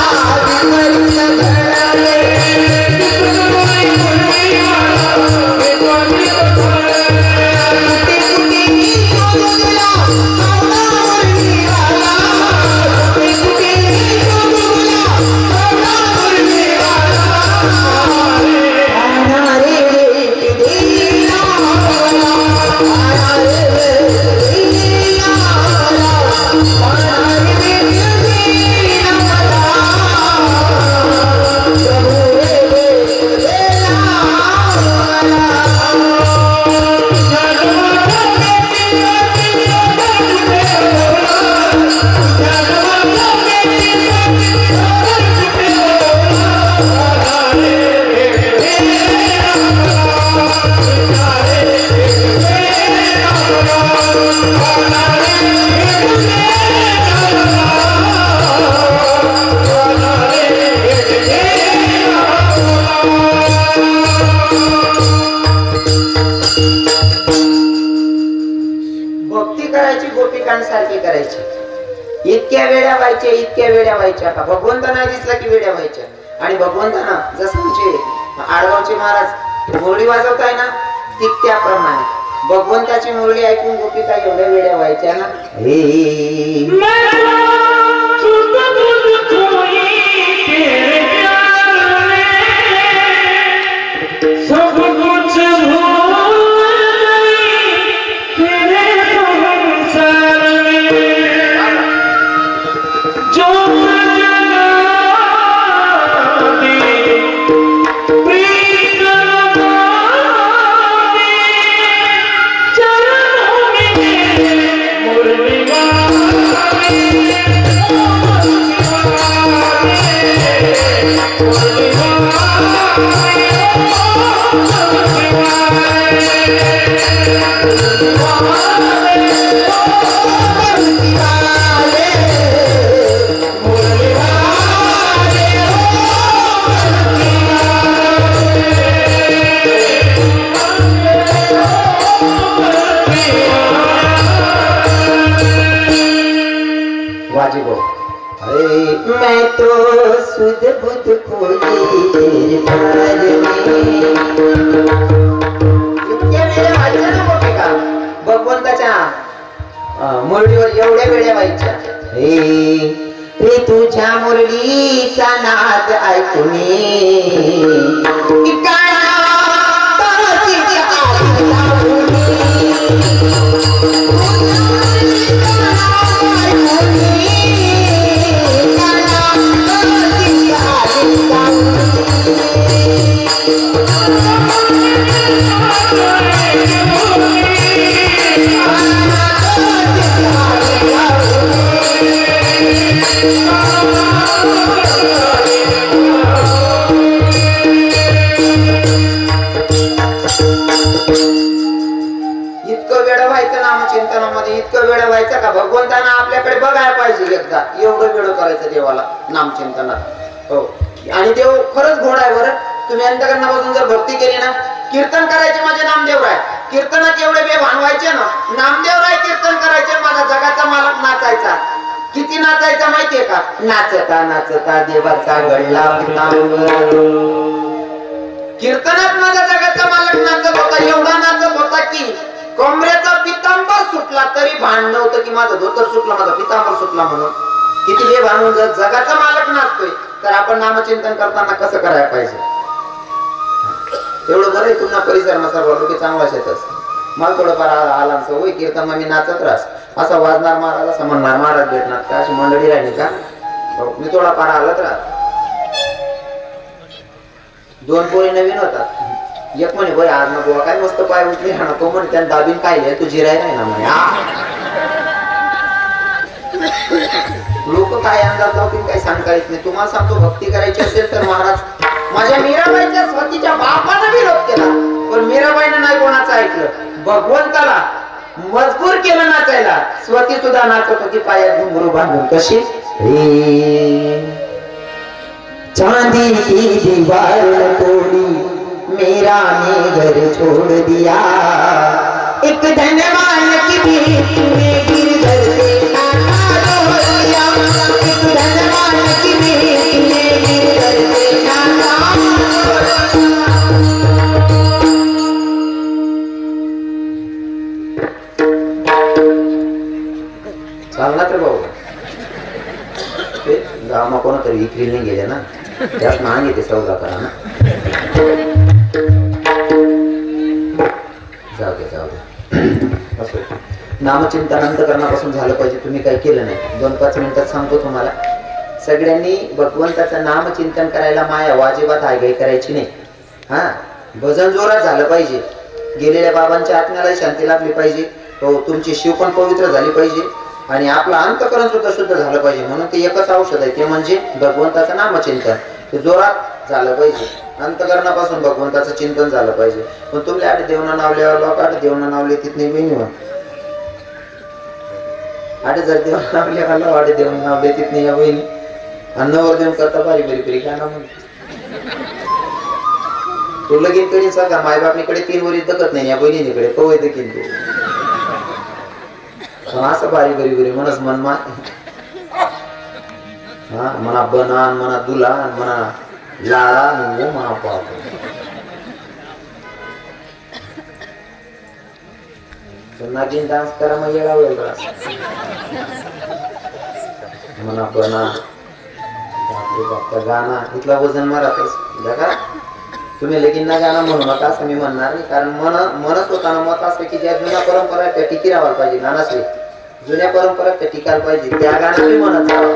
वेड्या व्हायच्या, इतक्या वेड्या व्हायच्या का भगवंत नाही दिसला की वेड्या व्हायच्या. आणि भगवंताना जसं म्हणजे आडगावचे महाराज मुरळी वाजवताय ना, ठीक त्याप्रमाणे भगवंताची मुरळी ऐकून गोपिका एवढ्या वेड्या व्हायच्या ना. मैं तो सुध बुध खोई तेरे प्यार में. इतक्या वेळा व्हायच्या ना गोपिका भगवंताच्या मुरळीवर एवढ्या वेळा व्हायच्या. रे तुझ्या मुरळीचा नाद ऐकून इतकं वेळ व्हायचं का भगवंतांना आपल्याकडे बघायला पाहिजे एकदा. एवढं वेळ करायचं देवाला नामचिंतनात. हो, आणि देव खरंच घोड आहे बरं. तुम्ही अंतकरणापासून जर भक्ती केली ना, कीर्तन करायचे माझे नामदेव राय, कीर्तनात एवढे बेभान व्हायचे ना, नामदेव राय कीर्तन करायचे, माझा जगाचा मालक नाचायचा. किती नाचायचा माहितीये का? नाचता नाचता देवाचा घडला कीर्तनात माझा जगाचा मालक नाचत होता. एवढा नाचत होता की कमरेचा पितांबर सुटला तरी भान नव्हतं की माझं धोतर सुटलं, माझा पितांबर सुटला म्हणून. किती हे भानून जर जगाचा मालक नाचतोय तर आपण नामचिंतन करताना कसं करायला पाहिजे. एवढं बरं पुन्हा परिसर मसा बोललो की चांगला शेतच. मला थोडंफार आला होय कीर्तन मी नाचत राहस असा वाजणार महाराज असं म्हणणार महाराज भेटणार का अशी मंडळी राहिली का. मी थोडाफार आलाच राहत. दोन पोरी नवीन होतात. एक म्हणे बरं आज ना बुवा काय मस्त पाय उठले ना, तो म्हणे त्याने दाबीन काय लिहाय तू जिराय नाही ना म्हणे. लोक काय अंदाज लावतील काही सांगता येत नाही. तुम्हाला सांगतो भक्ती करायची असेल तर महाराज माझ्या मीराबाईच्या स्वतीच्या बापानं विरोध केला पण मीराबाईनं नाही कोणाचं ऐकलं. भगवंताला मजबूर केलं नाचायला. स्वती सुद्धा नाचत होती पायात घुंगरू बांधून. कशी चांदी की दीवार तोडी मेरा ने घर छोड़ दिया, एक धनवान की भीख में गिरधर से नाता तोड़ दिया, एक धनवान की भीख में गिरधर से नाता तोड़ दिया. चालना तर भाऊ गावामा कोणतरी विक्री नाही गेले ना, त्यात मागे ते सौदा करा ना. जाऊ दे असो. नामचिंतन अंतकरणापासून झालं पाहिजे. तुम्ही काही केलं नाही. 2-5 मिनिटात सांगतो तुम्हाला. सगळ्यांनी भगवंताचं नामचिंतन करायला माया वाजिबात हायगाई करायची नाही. हा, भजन जोरात झालं पाहिजे. गेलेल्या बाबांच्या आत्म्याला शांती लाभली पाहिजे. हो, तुमची शिव पण पवित्र झाली पाहिजे आणि आपलं अंतकरण सुद्धा शुद्ध झालं पाहिजे. म्हणून ते एकच औषध आहे, ते म्हणजे भगवंताचं नामचिंतन. ते जोरात झालं पाहिजे. अंतकरणापासून भगवंताचं चिंतन झालं पाहिजे. पण तुमले आठ देवना नावल्यावर लोक आठ देवना नावले तिथने बहिणी आठ जर देवना नावल्या वाढे देवना नावले तिथने या बहिणी अन्नवर देऊन करता बारी बरी बरी काय ना म्हणते. तू लगेच कडे सांगा माय बापनीकडे 3 वरी दखत नाही, या बहिणीकडे कवय देखील तू असं बारी बरी बरी म्हणस मन हा म्हणा बनान म्हणा दुलान म्हणा लाडा आणि वो म्हणा पाप नागिन डान्स करा मग येळा वेगळा म्हणा बना बापरे बाप्पा गाणं इथला वजन मारातच बघा तुम्ही लगीन ना गाणं म्हणू नका असं मी म्हणणार नाही कारण मनच होताना मत असतं की ज्या जुन्या परंपरा आहेत त्या टिकी राहायला पाहिजे गाणासले जुन्या परंपरा त्या टिकायला पाहिजे त्या गाणं बी म्हणत जावं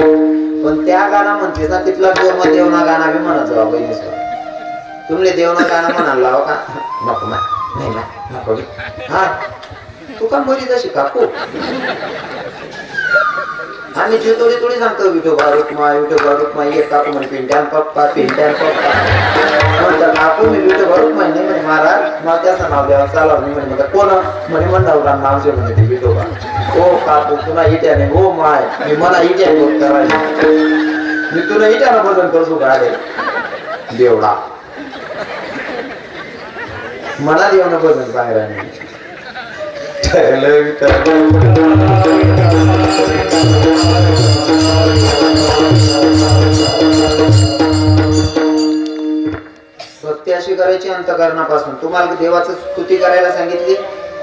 पण त्या गाणं म्हणतेस ना तिथला दोन देवना गाणं बी म्हणत जावं बहिणीस तुमले देवना गाणं म्हणायला लावा का नको नाही नको हा तू का बरी जशी काकू आम्ही जी थोडी सांगतो विठोबा रुक्मा ये काकू म्हणे पिंट्यान पप्पा म्हणतात काकू मी विठोबा रुक्मा नाही म्हणे महाराज मला त्याचं नाव द्यावं चालव नाही म्हणे कोण म्हणे म्हणणार नावचे म्हणे ते विठोबा हो काकू तुला इट्याने हो माय मी मला इट्याने बोल करायला मी तुला इट्यानं बदल करतो का रे देवडा मला देवनं बदल बाहेर आहे भक्ती अशी करायची अंतःकरणापासून तुम्हाला देवाची स्तुती करायला सांगितली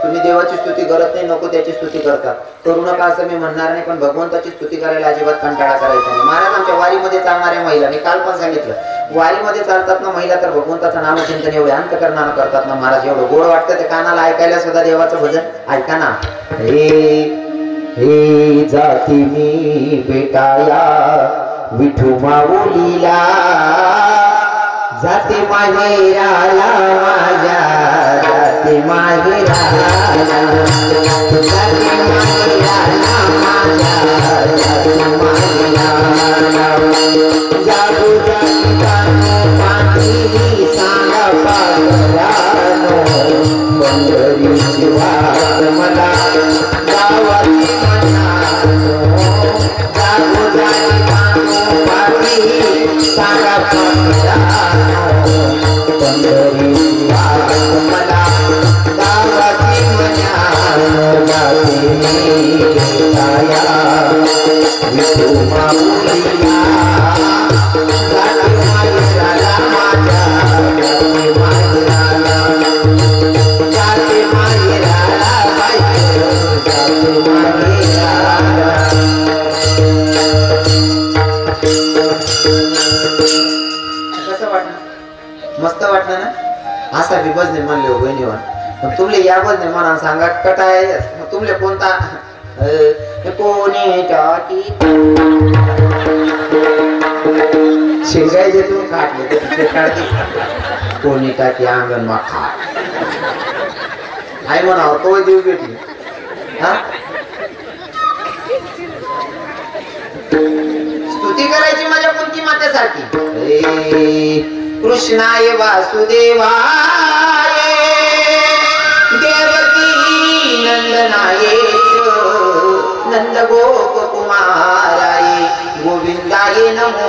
तुम्ही देवाची स्तुती करत नाही नको त्याची स्तुती करता करू नका असं मी म्हणणार नाही पण भगवंताची स्तुती करायला अजिबात कंटाळा करायचा नाही महाराज आमच्या वारीमध्ये चालणाऱ्या महिला मी काल पण सांगितलं वारीमध्ये चालतात ना महिला तर भगवंताचं नामचिंतन एवढे अंतःकरणानं करतात ना महाराज एवढं गोड वाटतं ते कानाला ऐकायला सुद्धा देवाचं भजन ऐका ना हे जाती मी बेटाया विठू माऊलीला जाते माहेराला माझ्या जाते माहेराला जाते माहेराला माझ्या जाते माहेराला जागो जाती पाणी सांगा पागरानो पंढरीची वाट मला गावाची मनानो जागो जाती पाणी सांगा पागरानो पंढरीची वाट मला गावाची मनानो जाती काया विठू माऊलीला मस्त वाटलं ना असा बी भजने म्हणले हो बहिणीवर पण तुमले या भजने म्हणा सांगा कटाय तुमले कोणता कोणी टाकी शिंगायचे तू काटले तर काढते कोणी टाकी अंगण मा खा आई म्हणावं तो देऊ बेटी हा स्तुती करायची माझ्या कोणती मातेसारखी कृष्णाय वासुदेवाय देवकी नंदनाय नंद गोप कुमाराय गोविंदाय नमो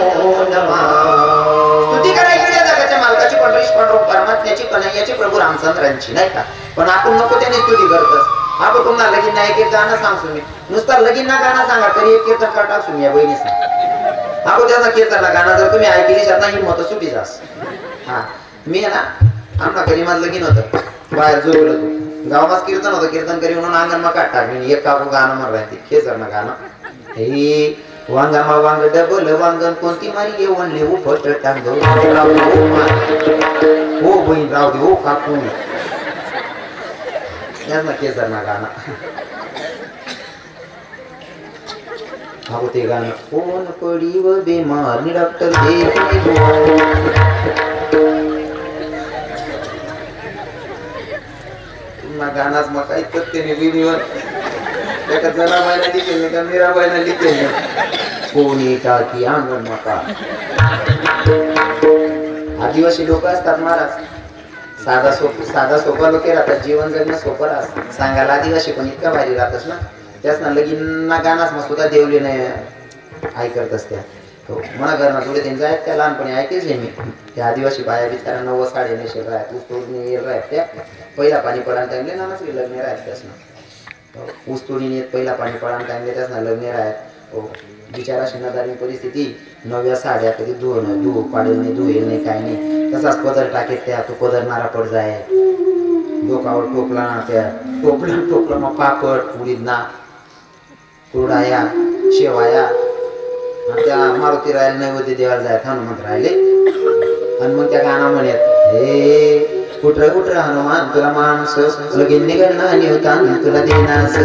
नमः स्तुती करायची त्या जगाच्या मालकाची पंढरीश पांडुरंग परमात्म्याची कन्हैयाची प्रभू रामचंद्रांची नाही का पण आपण नको त्याने स्तुती करतोस आपण तुम्हाला लगीन नाही एक गाणं सांगतो मी नुसतं लगीन ना गाणं सांगा तरी एक कीर्तन करता तुम्ही या बहिणीचा आपण त्याचा कीर्तनला गाणं जर तुम्ही ऐकली तर नाही हिंमत सुटी जास हा मी आहे ना आमना गरीमात लगीन होतं बाहेर जोडलं तू गावात कीर्तन होतं कीर्तन करी म्हणून अंगण मग काढ टाकली एक काकू गाणं म्हणून राहते खेचर ना गाणं हे वांगामा वांग डबल वांगण कोणती मारी वणले उफट टांग हो बहीण राहू दे हो काकू यांना खेचर ना गाणं ते गाणं कोण पडी व बेमार डॉक्टर गाणाच मग काही त्याने विधीवर एका जनाबाईला लिखेल नाही का मीराबाईला लिखेल नाही कोणी टाकी अंगण मका आदिवासी लोक असतात महाराज साधा सोपा लोक राहतात जीवन जगणं सोपं राहत सांगायला आदिवासी पण इतका भारी राहतच ना त्याच ना लगीन गाणाच मग सुद्धा देवली नाही ऐकत असत्या मला घरना थोडे त्यांचं आहेत त्या लहानपणी ऐकेच आहे मी त्या आदिवासी बाया बिचारा 9 साडे 9 राहत ऊस तोडणी राहत त्या पहिला पाणी पडायला टाइमले नानाच लग्न राहत त्याच ना ऊस तोडणी पहिला पाणी पडायला टाइमले त्याच ना लग्न राहत हो बिचारा शेणादारी परिस्थिती, नव्या साड्या कधी धुवू पाडेल नाही, धुवेल नाही, काय नाही, तसाच पदर टाकेत त्या, तो पदर नारा पड जाय, डोकावर टोपला ना, त्या टोपला मग पापड उडीद ना, कुरडाया शेवाया, आणि त्या मारुती राहायला नैवेद्य देवाला जायत हनुमंत राहिले. आणि मग त्या गाणं म्हणत, हे कुठर हनुमान तुला माणूस लगीन निघणं निवतान तुला देनास,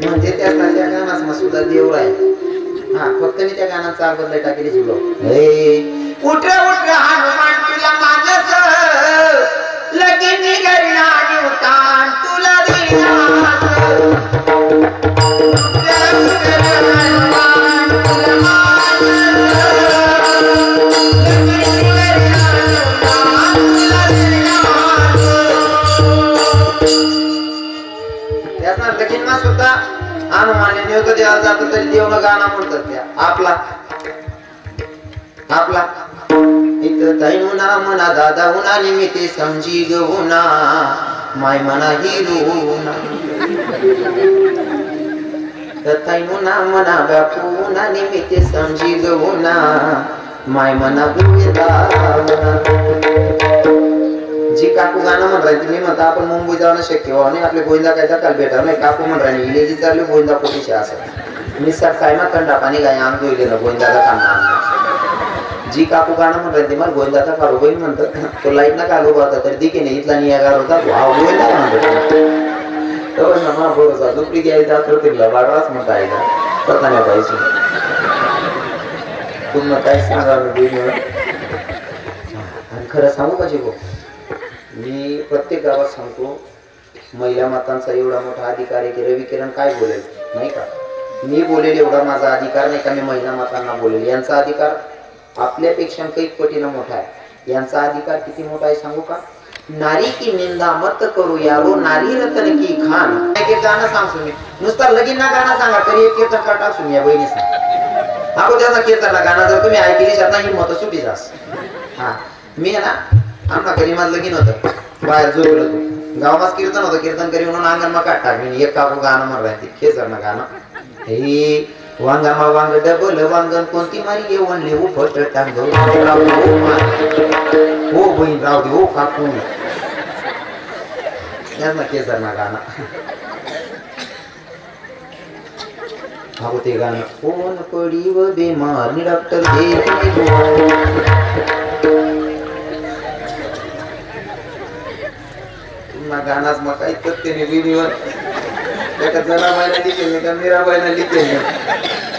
म्हणजे त्या गाण्यास सुद्धा देव आहे. हा फक्त मी त्या गाण्याचा आगोदर टाकेली शिकलो, हे उठर हनुमान तुला माणूस लगीन निघणं निवतान तुला देनास. सुद्धा हनुमाने निवत देवाला जात तरी देवनं गाणं म्हणतात त्या आपला इथं तैनुना मना दादा उना निमित्ते समजी गहुना माय मना हिरुना, तैनुना मना बापूना निमित्ते समजी गहुना माय मना गुरुदावना. जी काकू गाणं म्हण राहिली तुम्ही म्हणता आपण मुंबई जाणं शक्य व्हावं नाही, आपले गोविंदा काय काल भेटा नाही, काकू म्हण राहिली विलेजी चालली गोविंदा पोटीशी असं मी सर काय ना थंडा पाणी काय अंग गेलं गोविंदाचा काम. जी काकू गाणं म्हण राहिली मला गोविंदाचा काढू गोविंद म्हणतात, तो लाईट ना काल उभा होता तर दिके नाही इथला नियागार होता भाव गोविंदा म्हणतो तो ना बरोबर दुपरी घ्यायचा तिला बागळाच म्हणता आईला पता नाही पाहिजे पुन्हा काय सांगा. आणि खरं सांगू का शिकू, मी प्रत्येक गावात सांगतो महिला मातांचा एवढा मोठा अधिकार आहे की रवी किरण काय बोलेल नाही का, मी बोलेल एवढा माझा अधिकार नाही का मी महिला मातांना बोलेल. यांचा अधिकार आपल्यापेक्षा कैक पटीनं मोठा आहे. यांचा अधिकार किती मोठा आहे सांगू का, नारी की निंदा मत करू यारो नारी रतन की खान. एक गाणं सांगतो मी, नुसता लगीन गाणं सांगा तरी एक कीर्तन का टाकसून या बहिणी सांग अगो त्याचा कीर्तनला गाणं जर तुम्ही ऐकली शकता हिंमत सुटी जास. हा मी आहे ना आमना घरी माझं लगीन होतं, बाहेर जोडलं होतो, गावात कीर्तन होतं, कीर्तन करी म्हणून अंगण मग काढ टाकली. एक काकू गाणं म्हण राहते खेचर ना गाणं, हे वांगा वांग डबल वांगण कोणती मारी येवणले उफट टांग हो बहीण राहू दे हो काकू यांना खेचर ना गाणं. अहो ते गाणं कोण पडी व बेमार डॉक्टर गानाच मग काही त्याने विधीवर एका जनाबाईला लिखेल नाही का मीराबाईला लिखेल नाही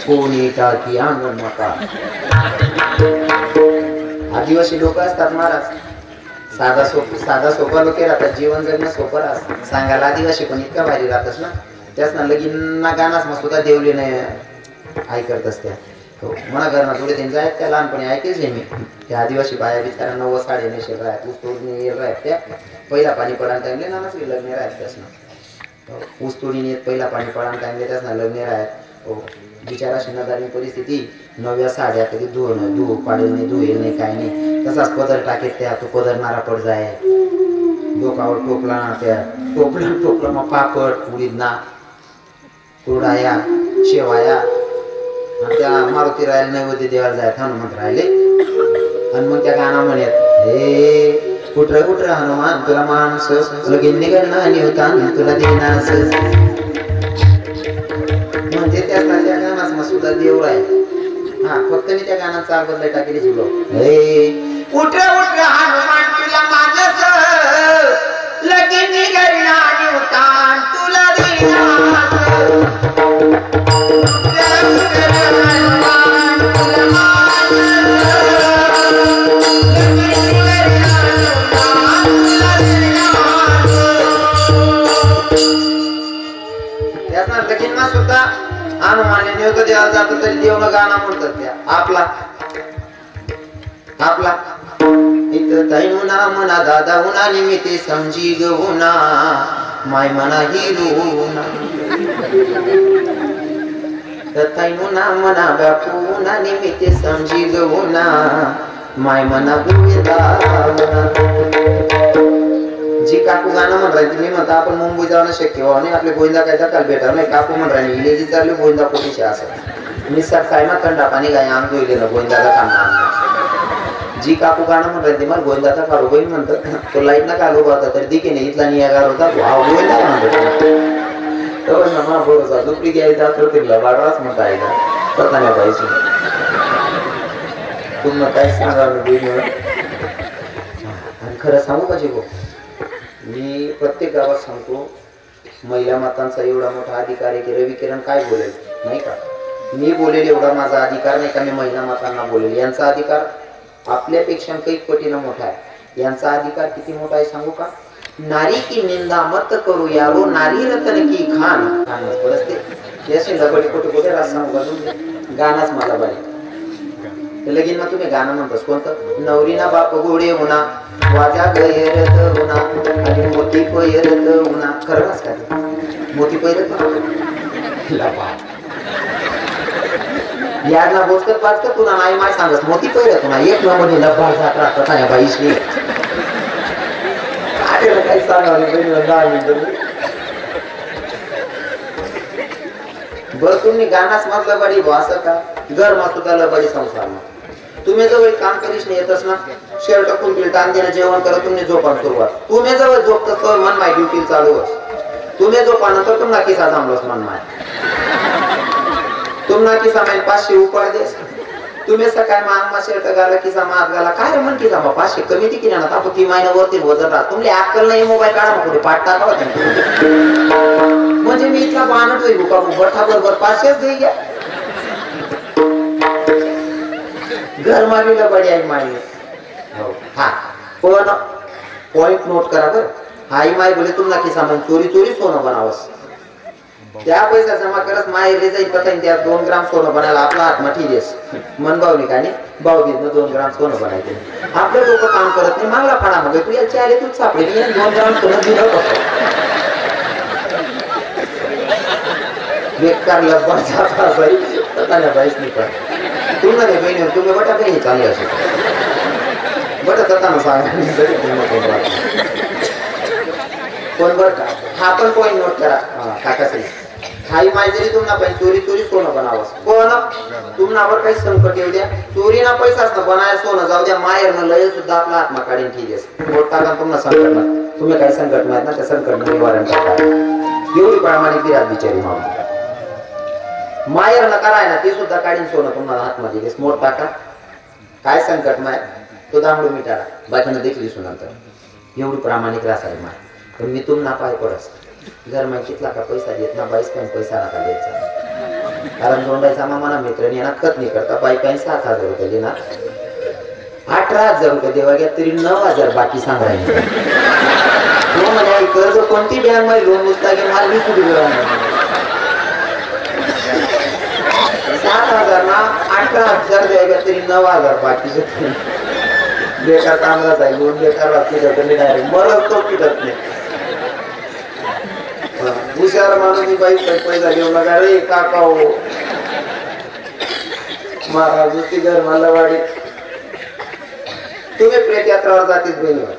कोणी टाकी अंगण मका. आदिवासी लोक असतात महाराज, साधा सोपा लोक राहतात, जीवन जगणं सोपं राहत. सांगायला आदिवासी पण इतका भारी राहतच ना, त्याच ना लगीन ना गानाच मग सुद्धा देवली नाही ऐकत असत्या. मला घरना थोडे त्यांचं आहेत त्या लहानपणी ऐकेच आहे मी. त्या आदिवासी बाया बिचारा 9 साडे नेशेल राहत ऊसतोडणी येल राहत, त्या पहिला पाणी पडायला टाइमले नानाच लग्न राहत त्यास ना, ऊसतोडीने येत पहिला पाणी पडायला टाइमले त्यास ना लग्न राहत. बिचारा शेणादारी परिस्थिती, नव्या साड्या कधी धुवू पाडेल नाही, धुवेल नाही, काय नाही, तसाच पदर टाकेत त्या, तो पदर नारा पड जाय, डोकावर टोपला ना, त्या टोपला मग पापड उडीद ना, कुरडाया शेवाया, त्या मारुती राहायला नैवेद्य देवाला जायत हनुमंत राहिले. आणि मग त्या गाणं म्हणत, हे कुठर हनुमान तुला माणूस लगीन निघणं निवतान तुला देनास, म्हणजे त्या गाण्यास सुद्धा देव आहे. हा फक्त मी त्या गाण्याचा आगोदर टाकेली शिकलो, हे उठर हनुमान तुला माणूस लगीन निघणं निवतान तुला देनास. सुद्धा हनुमाने निवत देवाला जात तरी देवनं गाणं म्हणतात त्या आपला इथं तैनुना मना दादा उना निमित्ते समजी गहुना माय मना हिरुना, तैनुना मना बापूना निमित्ते समजी गहुना माय मना गुरुदावना. जी काकू गाणं म्हणताय तुम्ही म्हणता आपण मुंबई जाणं शक्य व्हावं नाही आपले गोविंदा काय दकाल भेटणार नाही काकू म्हणताय विलेजी चालले गोविंदा पोटीशी असं मी सकाळी ना थंडा पाणी काय आम जोईले ना गोविंदाला काम जी काकू गाणं म्हणताय ते मला गोविंदाचा काढू गोविंद म्हणतात तो लाईट ना काढू होता तर दिके नाही इथला नियागार होता भाव गोविंदा म्हणतो तर ना बरोबर दुपरी घ्यायचा तर तिला बागाच म्हणता आईला पता नाही पाहिजे तुम्हाला काय सांगा आणि खरं सांगू का जीवो मी प्रत्येक गावात सांगतो महिला मातांचा एवढा मोठा अधिकार आहे की रवी किरण काय बोलेल नाही का मी बोलेल एवढा माझा अधिकार नाही का मी महिला मातांना बोलेल यांचा अधिकार आपल्यापेक्षा काही पटीनं मोठा आहे यांचा अधिकार किती मोठा आहे सांगू का नारी की निंदा मत करू यारो नारी रतन की खान जैसे लगडी कुठे कुठे राज सांगू का गाणाच मला बाई लगीन मग तुम्ही गाणं म्हणतोस कोणतं नवरीना बाप गोडे होना वाजा गैरत होना आणि मोठी पैरत होना खरंच का मोठी पैरत होना याडला बोचकत पाचकत तुला नाही माय सांगस मोठी पैरत होना एक नंबरने लब्बा जात राहतात या बाईशी काही सांगावं बर तुम्ही गाणाच मधलं बडी भाऊ असं का घर मा सुद्धा लबाडी संसार तुम्ही जवळ काम करीश नाही येतस ना शर्ट कुंटील ताण देणं जेवण करत तुम्ही झोपान सुरुवात तुम्ही जवळ झोपतस तर मन माय ड्युटी चालू तुम्ही झोपानंतर तुम्हाला किसा जमलोस मन माय तुम्हाला किसा माय 500 उपाय देस तुम्ही सकाळी मागमा शर्ट घाला किसा मात घाला काय म्हण किसा मग 500 कमी ती किना ना आपण ती महिना वरती वजन राहत तुमले अक्कल नाही मोबाईल काढा मग पुढे पाठ टाका म्हणजे मी इथला बाणट होईल का बठा बरोबर 500 दे घ्या घर मागीला बडी आई माई हा पण पॉइंट नोट करा बर आई माई बोले तुमना की सामान चोरी चोरी सोनं बनावस त्या पैसा जमा करत माय रे जाईल पता त्या 2 ग्राम सोनं बनायला आपला हात माठी देस मन भावनी काने भावगीत 2 ग्राम सोनं बनायचे आपले लोक काम करत नाही मागला फाडा मग तू याची आले तूच सापडे 2 ग्राम सोनं दिलं कसं बेकार लब्बा जाता बाई पता नाही बाईस नाही पण तुम्हाला रे बहिणी तुम्ही बटा काही चांगले असो बटा करताना सांगा पण बर का हा पण पॉइंट नोट करा काकाश्री हाई माय जरी तुम्हाला पण चोरी चोरी सोनं बनावस पण तुम्हावर काही संकट येऊ द्या चोरीना पैसाच ना बनाय सोनं जाऊ द्या मायरनं लय सुद्धा आपला आत्मा काढीन ठीक आहे मोठा का तुम्हाला संकट नाही तुम्ही काही संकट माहित ना त्या संकट निवारण करता एवढी प्रामाणिक रात बिचारी मावली मायर न कराय ना ते सुद्धा काढीन सोनं तुम्हाला हातमध्ये देस मोठ टाका काय संकट माय तो दांगडू मिटाळा बाकीनं देखील सुनंतर एवढी प्रामाणिक रास आहे माय पण मी तुम ना पाय पडस घर माय कितला का पैसा देत ना बाईस पण पैसा नका द्यायचा कारण दोंडायचा मामा मित्रांनी यांना खत नाही करता बाई काही 7,000 रुपये देणार 18,000 रुपये देवा घ्या तरी 9,000 बाकी सांगायचं तो म्हणे कर्ज कोणती बँक मध्ये लोन नुसता घे मला 20 रुपये 7,000 ना 18,000 द्यायला तरी 9,000 बाकीचे बेकार कामगार आहे लोन बेकार राहते डायरेक्ट मरत तो पिटत नाही हुशार माणूस बाई पैसा घेऊ नका रे काका हो महाराज ती घर मला वाडी तुम्ही प्रेत यात्रावर जातीस बहिणीवर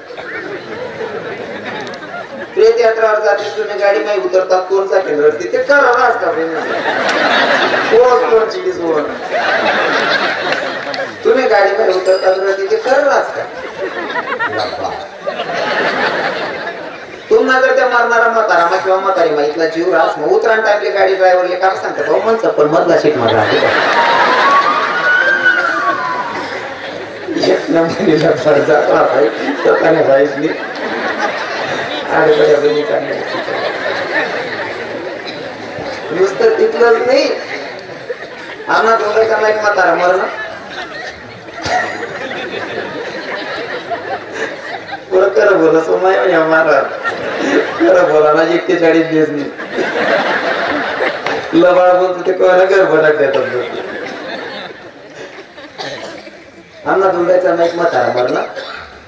प्रेत यात्रावर जातीस तुम्ही गाडी नाही उतरतात कोणचा केंद्र तिथे करावाच का कोणची सोड तुम्ही गाडी मध्ये उतरतात तिथे करावाच का तुम्हाला जर त्या मारणारा म्हातारा किंवा म्हातारी मा इथला जीव रास मग उतरान टाइमले गाडी ड्रायव्हरले काम सांगतात भाऊ मन चप्पल मधला सीट मध्ये राहते एक नंबरीला जात राहताय स्वतःने बाईसनी अरे बड्या बहिणी काढल्या नुसतं तिथलंच नाही आम्हाला दोघांना एक म्हातारा मरण खरं बोला सोमाय महाराज खरं बोला ना 41 दिवस नाही लबाड बोलतो ते कोणा घर भटक देतात आम्हाला दोघांचा एक म्हातारा मरण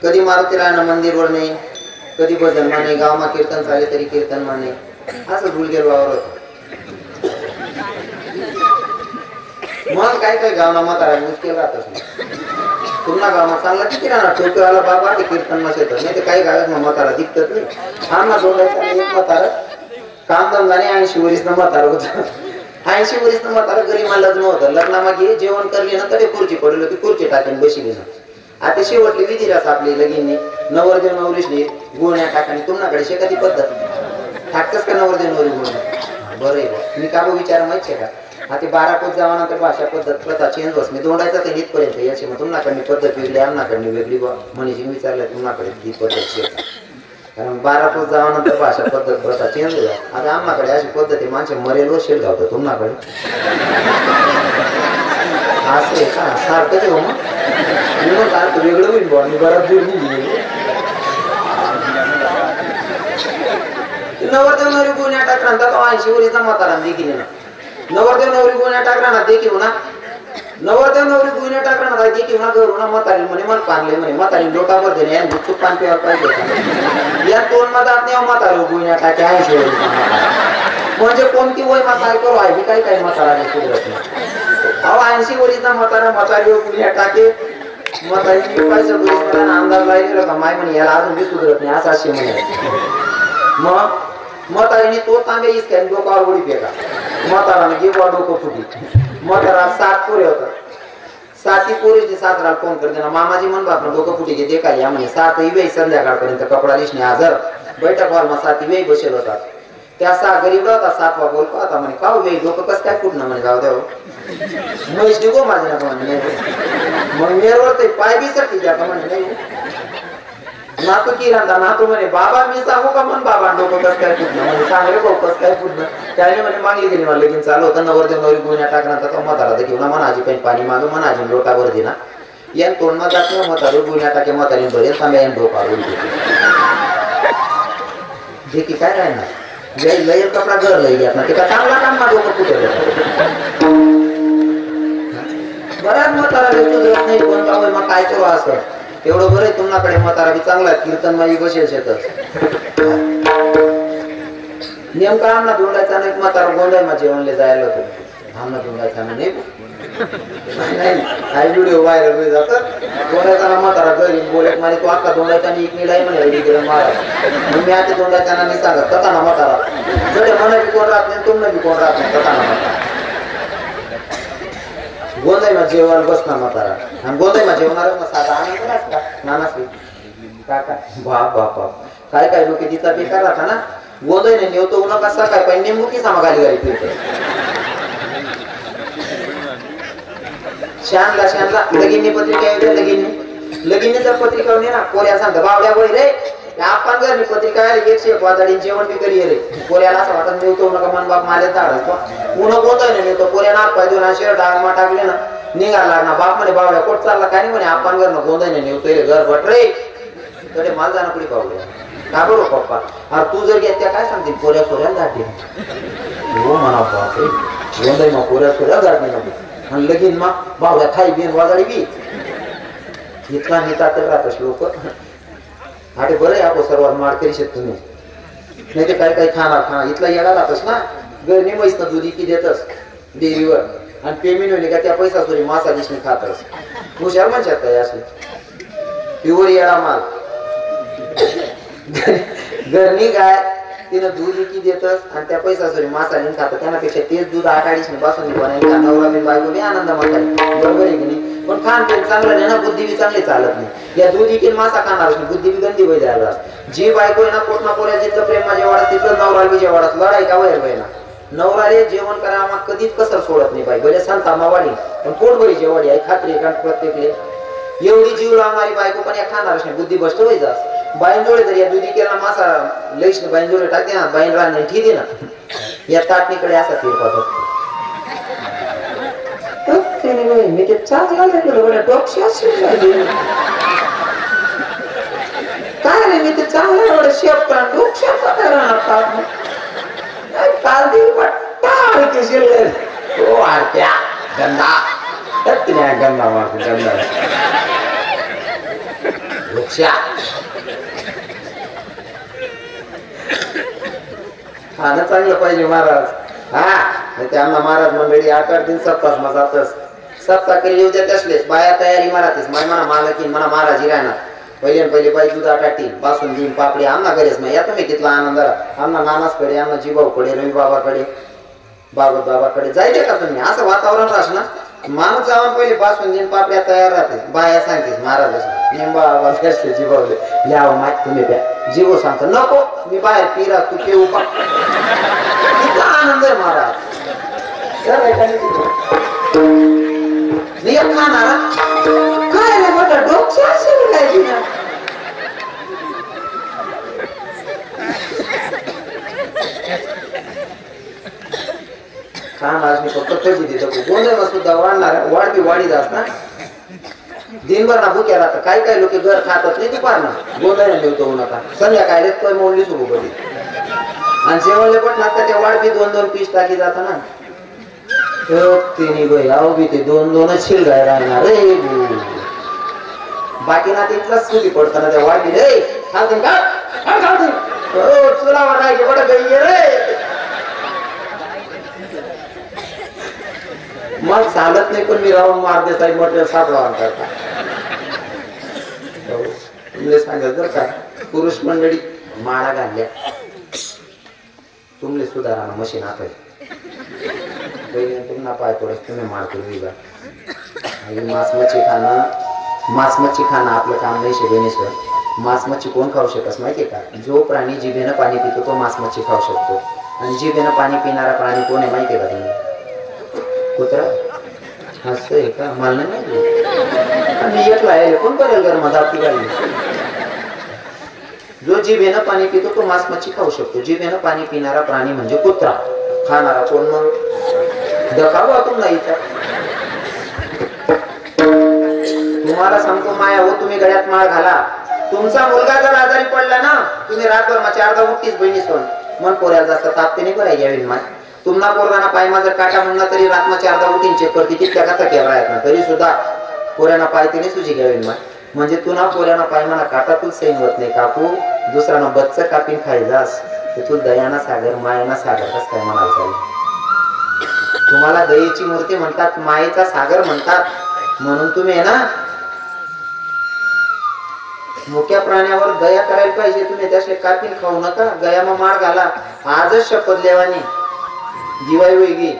कधी मारुती राणा मंदिरवर नाही कधी भजन माने गावमा कीर्तन झाले तरी कीर्तन माने असं भूलगेर वावर होत मग काय काय गावना म्हातारा मुश्किल राहतच नाही पुन्हा गावात चांगला किती राहणार टोपीवाला बाबा ते कीर्तन नसेल नाही ते काही गावात म्हातारा दिसत नाही हा ना दोंडायचा एक म्हातारा काम धंदाने 80 वर्ष म्हातारा होत 80 वर्ष म्हातारा गरीबा लग्न होतं लग्नामागे जेवण करली ना तरी खुर्ची पडली होती खुर्ची टाकून बसली ना आता शेवटली विधी राहत आपली लगीनने नवरदेव नवरीशने गुळण्या टाकाने तुमच्याकडे शेकाती पद्धत टाकतच का नवरदेव नवरी गुळण्या बरं आहे मी का विचार माहिती आहे का आता 12 कोस जावानंतर भाषा पद्धत प्रथा चेंज होस मी दोंडायचा तर इथपर्यंत याची मग तुमच्याकडे पद्धत वेगळी आमनाकडे वेगळी मनीषी विचारलं तुमच्याकडे ही पद्धत शेका कारण 12 कोस जावानंतर भाषा पद्धत प्रथा चेंज होईल आता आमनाकडे अशी पद्धती माणसे मरेल शेल गावतं तुमच्याकडे असं आहे का सारखंच हो मग सारखं वेगळं होईल बा मी बराच दूर गेली नवरदेव नवरी गुन्ह्या टाकणार तर 80 वर्षाचा म्हातारा देखील ना नवरदेव नवरी गुन्ह्या टाकणार देखील ना नवरदेव नवरी गुन्ह्या टाकणार देखील ना घरून म्हातारी म्हणे मला पाणले म्हणे म्हातारी लोटावर देणे आणि गुपचूप पान पिवा पाहिजे या 2 मधात नाही म्हातारी गुन्ह्या टाके 80 वर्ष म्हणजे कोणती वय म्हातारी करू आहे काही काही म्हातारा नाही सुधरत नाही अहो 80 वर्षाचा म्हातारा म्हातारी गुन्ह्या टाके म्हातारी पैसा गुरुला अंदाज लागलेला का माय म्हणे याला अजून बी सुधरत नाही असं असे म्हणे मग म्हातारीने तो तांबे इसक्याने डोकावर उडी फेका म्हाताराने गेवा डोकं फुटी म्हातारा 7 पोरे होतात 7 पोरीचे सासराला फोन करते ना मामाजी म्हण बाप डोकं फुटी घे देखा या म्हणे 7 वेळी संध्याकाळपर्यंत कपडा लिशने हजर बैठक हॉलमा 7 वेळी बसेल होतात त्या 6 गरीब होता 7वा बोलतो आता म्हणे का वेळी डोकं कसं काय फुटणं म्हणे जाऊ द्यावं म्हैस निघो माझे ना म्हणे मग मेरवर ते पाय बी सकती त्या म्हणे नाही नातू की रांधा नातू म्हणे बाबा मी सांगू का म्हण बाबा डोकं कसं काय फुटणं म्हणजे सांगले भाऊ कसं काय फुटणं त्याने म्हणे मागली गेली मला लगीन चालू होतं नवरदेव नवरी गुन्ह्या टाकणार तर म्हातारा तर घेऊन मनाजी काही पाणी मागू मनाजी लोटावर दे ना यान तोंडमा जात नाही म्हातारू गुन्ह्या टाके म्हातारी भरेल तांब्या यान डोकावर जे की काय राहणार लय कपडा घर लई घ्या ना ते का चांगला काम ना डोकं फुटेल बऱ्याच म्हातारा सुधरत नाही कोणता वय मग काय करू असं एवढं बरं आहे तुमच्याकडे म्हातारा बी चांगला कीर्तन माई बसेल शेतच नेमका आमना धुंडायचा नाही म्हातारा गोंधळ जेवणले जायला होतो आमना धुंडायचा नाही काही व्हिडिओ व्हायरल होईल जातात धोंडायचा म्हातारा घरी बोलत मारे तू अख्खा धोंडायचा आणि एक निलाय म्हणे रेडी केलं महाराज मी आता धोंडायचा नाही सांगत कथा ना म्हातारा जडे म्हणा बी कोण राहत नाही तुमनं बी कोण राहत नाही कथा ना म्हातारा गोंधळीमा जेवण बसणार म्हातारा आणि गोंधळीमा जेवणार मग साधा आनंद नसता नाना काका बाप बाप बाप काय काय लोक तिचा बेकार राहता ना गोंधळीने नेवतो उन्हा कसा काय पण नेमकी सामा गाली गाडी फिरतो शानला लगीननी पत्रिका येते लगीननी जर पत्रिका ना पोऱ्या सांगता बावड्या वय रे आपण घरी पत्रिका 101 वाजडी जेवण बी करी रे पोऱ्याला असं वाटत नेवतो नका मन बाप माले धाडतो उन्हा गोंधळ नेतो पोऱ्या नाक पाय दोन असे डागमा टाकले ना निघाला लागणार बाप म्हणे बावड्या कोट चालला काय नाही म्हणे आपण घर गोंधळ नेवतोय रे घर भट रे तडे माल जाणं पुढे बावड्या का बरो पप्पा अरे तू जर घेतल्या काय सांगते पोऱ्या सोऱ्याला धाडली हो म्हणा बाप रे गोंधळ मग पोऱ्या सोऱ्या धाडली नको आणि लगीन मग बावड्या खाई बिन वाजाडी बी इतका नेता तर राहतस लोक अरे बरं आहे सर्वात मार करी शकतो तुम्ही नाही ते काय काय खाणार इथला येणार राहतस ना घरने म्हैस ना दुधी की देतस डेअरीवर आणि पेमेंट होईल का त्या पैसा सोरी मासा दिसणे खातस हुशार म्हणतात काय असे प्युअर येडा माल घरनी गाय तिनं दूध की देतस आणि त्या पैसा सोरी मासा लिहून खात त्यापेक्षा तेच दूध 8-8 पासून बनायला नवरा मी बायको बी आनंद म्हणतात बरोबर आहे की नाही पण खान पेन चांगलं नाही ना बुद्धी बी चांगली चालत नाही या दूध इकीन मासा खाणार बुद्धी बी गंदी वय जायला जी बायको आहे ना पोटना पोऱ्या जिथलं प्रेम माझ्या वाढत तिथलं नवरा बी वाढत लढाई का वयर वय ना नवरा रे जेवण करा आम्हाला कधीच कसर सोडत नाही बाई भले संता मावाडी पण पोट भरी जेवाडी आहे खात्री कारण प्रत्येकले एवढी जीव लावणारी बायको पण या खाणारच नाही बुद्धी बसतो वय जास बाईंजोळे जर या दुधी केला मासा लईश बाईंजोळे टाकते ना बाईन राहणे ठीक आहे ना या ताटणीकडे असा फिरपात मी ते चांगला काय रे मी ते चांगला एवढं शेप काल दिल गंदा गंदा मारतो गंदा खाणं चांगलं पाहिजे महाराज हा ते आम्हाला महाराज मंडळी 8-8 दिवसात जातच सप्ताह करी येऊ देत असले बाया तयारी मारातीस म्हणा मालकीन म्हणा महाराजी राहणार पहिले बाई दुधा टाटी बासून देऊन पापडी आमना करेच नाही या तुम्ही तिथला आनंद आमना नानासकडे आमना जीभाऊकडे रवी बाबाकडे बाबत बाबाकडे जायचे का तुम्ही असं वातावरण राहस ना माणूस जाऊन पहिले बासून देऊन पापड्या तयार राहते बाया सांगतेस महाराज निंबा जीवावले लिहाव माहित तुम्ही द्या जीव सांगतो नको मी बाहेर पिरा तू पिऊ पा आनंद आहे महाराज खाणारा काय मोठा डोकशा खाणार मी फक्त कधी देतो गोंधळ सुद्धा वाढणार वाढ वाढीत असणार दिनभर ना भुक्या राहतात काही लोक घर खातात नाही दुपार ना गोंधळ मिळतो नका संध्याकाळी तो मोडली सुरू कधी आणि जेवणले पण लागतात त्या वाढ बी 2-2 पीस टाकी जात ना तिने बाई अहो बी ते 2-2च शिलगाय राहणार रे बाकी ना तिथलाच सुधी पडताना त्या वाढी रे खाते का चुलावर नाही बडं गई रे मग चालत नाही पण मी राहून मारते साहेब म्हटलं सापडा करता तुमले सांगत जर का पुरुष मंडळी माळा घालल्या तुमले सुधारणा मशीन आता तुम्हाला पाय पडत तुम्ही मारतो विगा आणि मांस मच्छी खाणं आपलं काम नाही शेगणी सर मांस मच्छी कोण खाऊ शकत माहितीये का जो प्राणी जिभेनं पाणी पितो तो मांस मच्छी खाऊ शकतो आणि जिभेनं पाणी पिणारा प्राणी कोण आहे माहितीये का तुम्ही कुत्रा असं आहे का मला नाही मी एकला आहे कोण करेल घर माझा आपली गाडी जो जिभेनं पाणी पितो तो मांस मच्छी खाऊ शकतो जिभेनं पाणी पिणारा प्राणी म्हणजे कुत्रा खाणारा कोण मग दखावा तुम्हाला इथं तुम्हाला सांगतो माया हो तुम्ही गळ्यात माळ घाला तुमचा मुलगा जर आजारी पडला ना तुम्ही रातभर माझ्या अर्धा उठतीच बहिणी सोन मन पोऱ्याला जास्त तापते नाही करायची यावी माय तुम्हाला पोरगाना पाय माझा काटा म्हणला तरी रातमाच्या अर्धा उठीन चेक करते तितक्या कथा केला आहेत ना तरी सुद्धा पोऱ्याना पाय तिने सुजी घ्यावी माय म्हणजे तू ना पोऱ्याना पाय मला काटा तू सैन होत नाही कापू दुसऱ्यानं बच्च कापीन खाई जास तू दयाना सागर मायाना सागर कस काय म्हणाल चालेल तुम्हाला दयेची मूर्ती म्हणतात मायेचा सागर म्हणतात म्हणून तुम्ही ना मोठ्या प्राण्यावर दया करायला पाहिजे तुम्ही त्यासले कापीन खाऊ नका गयामा मार घाला आजच शपथ लेवानी दिवाळी वेगळी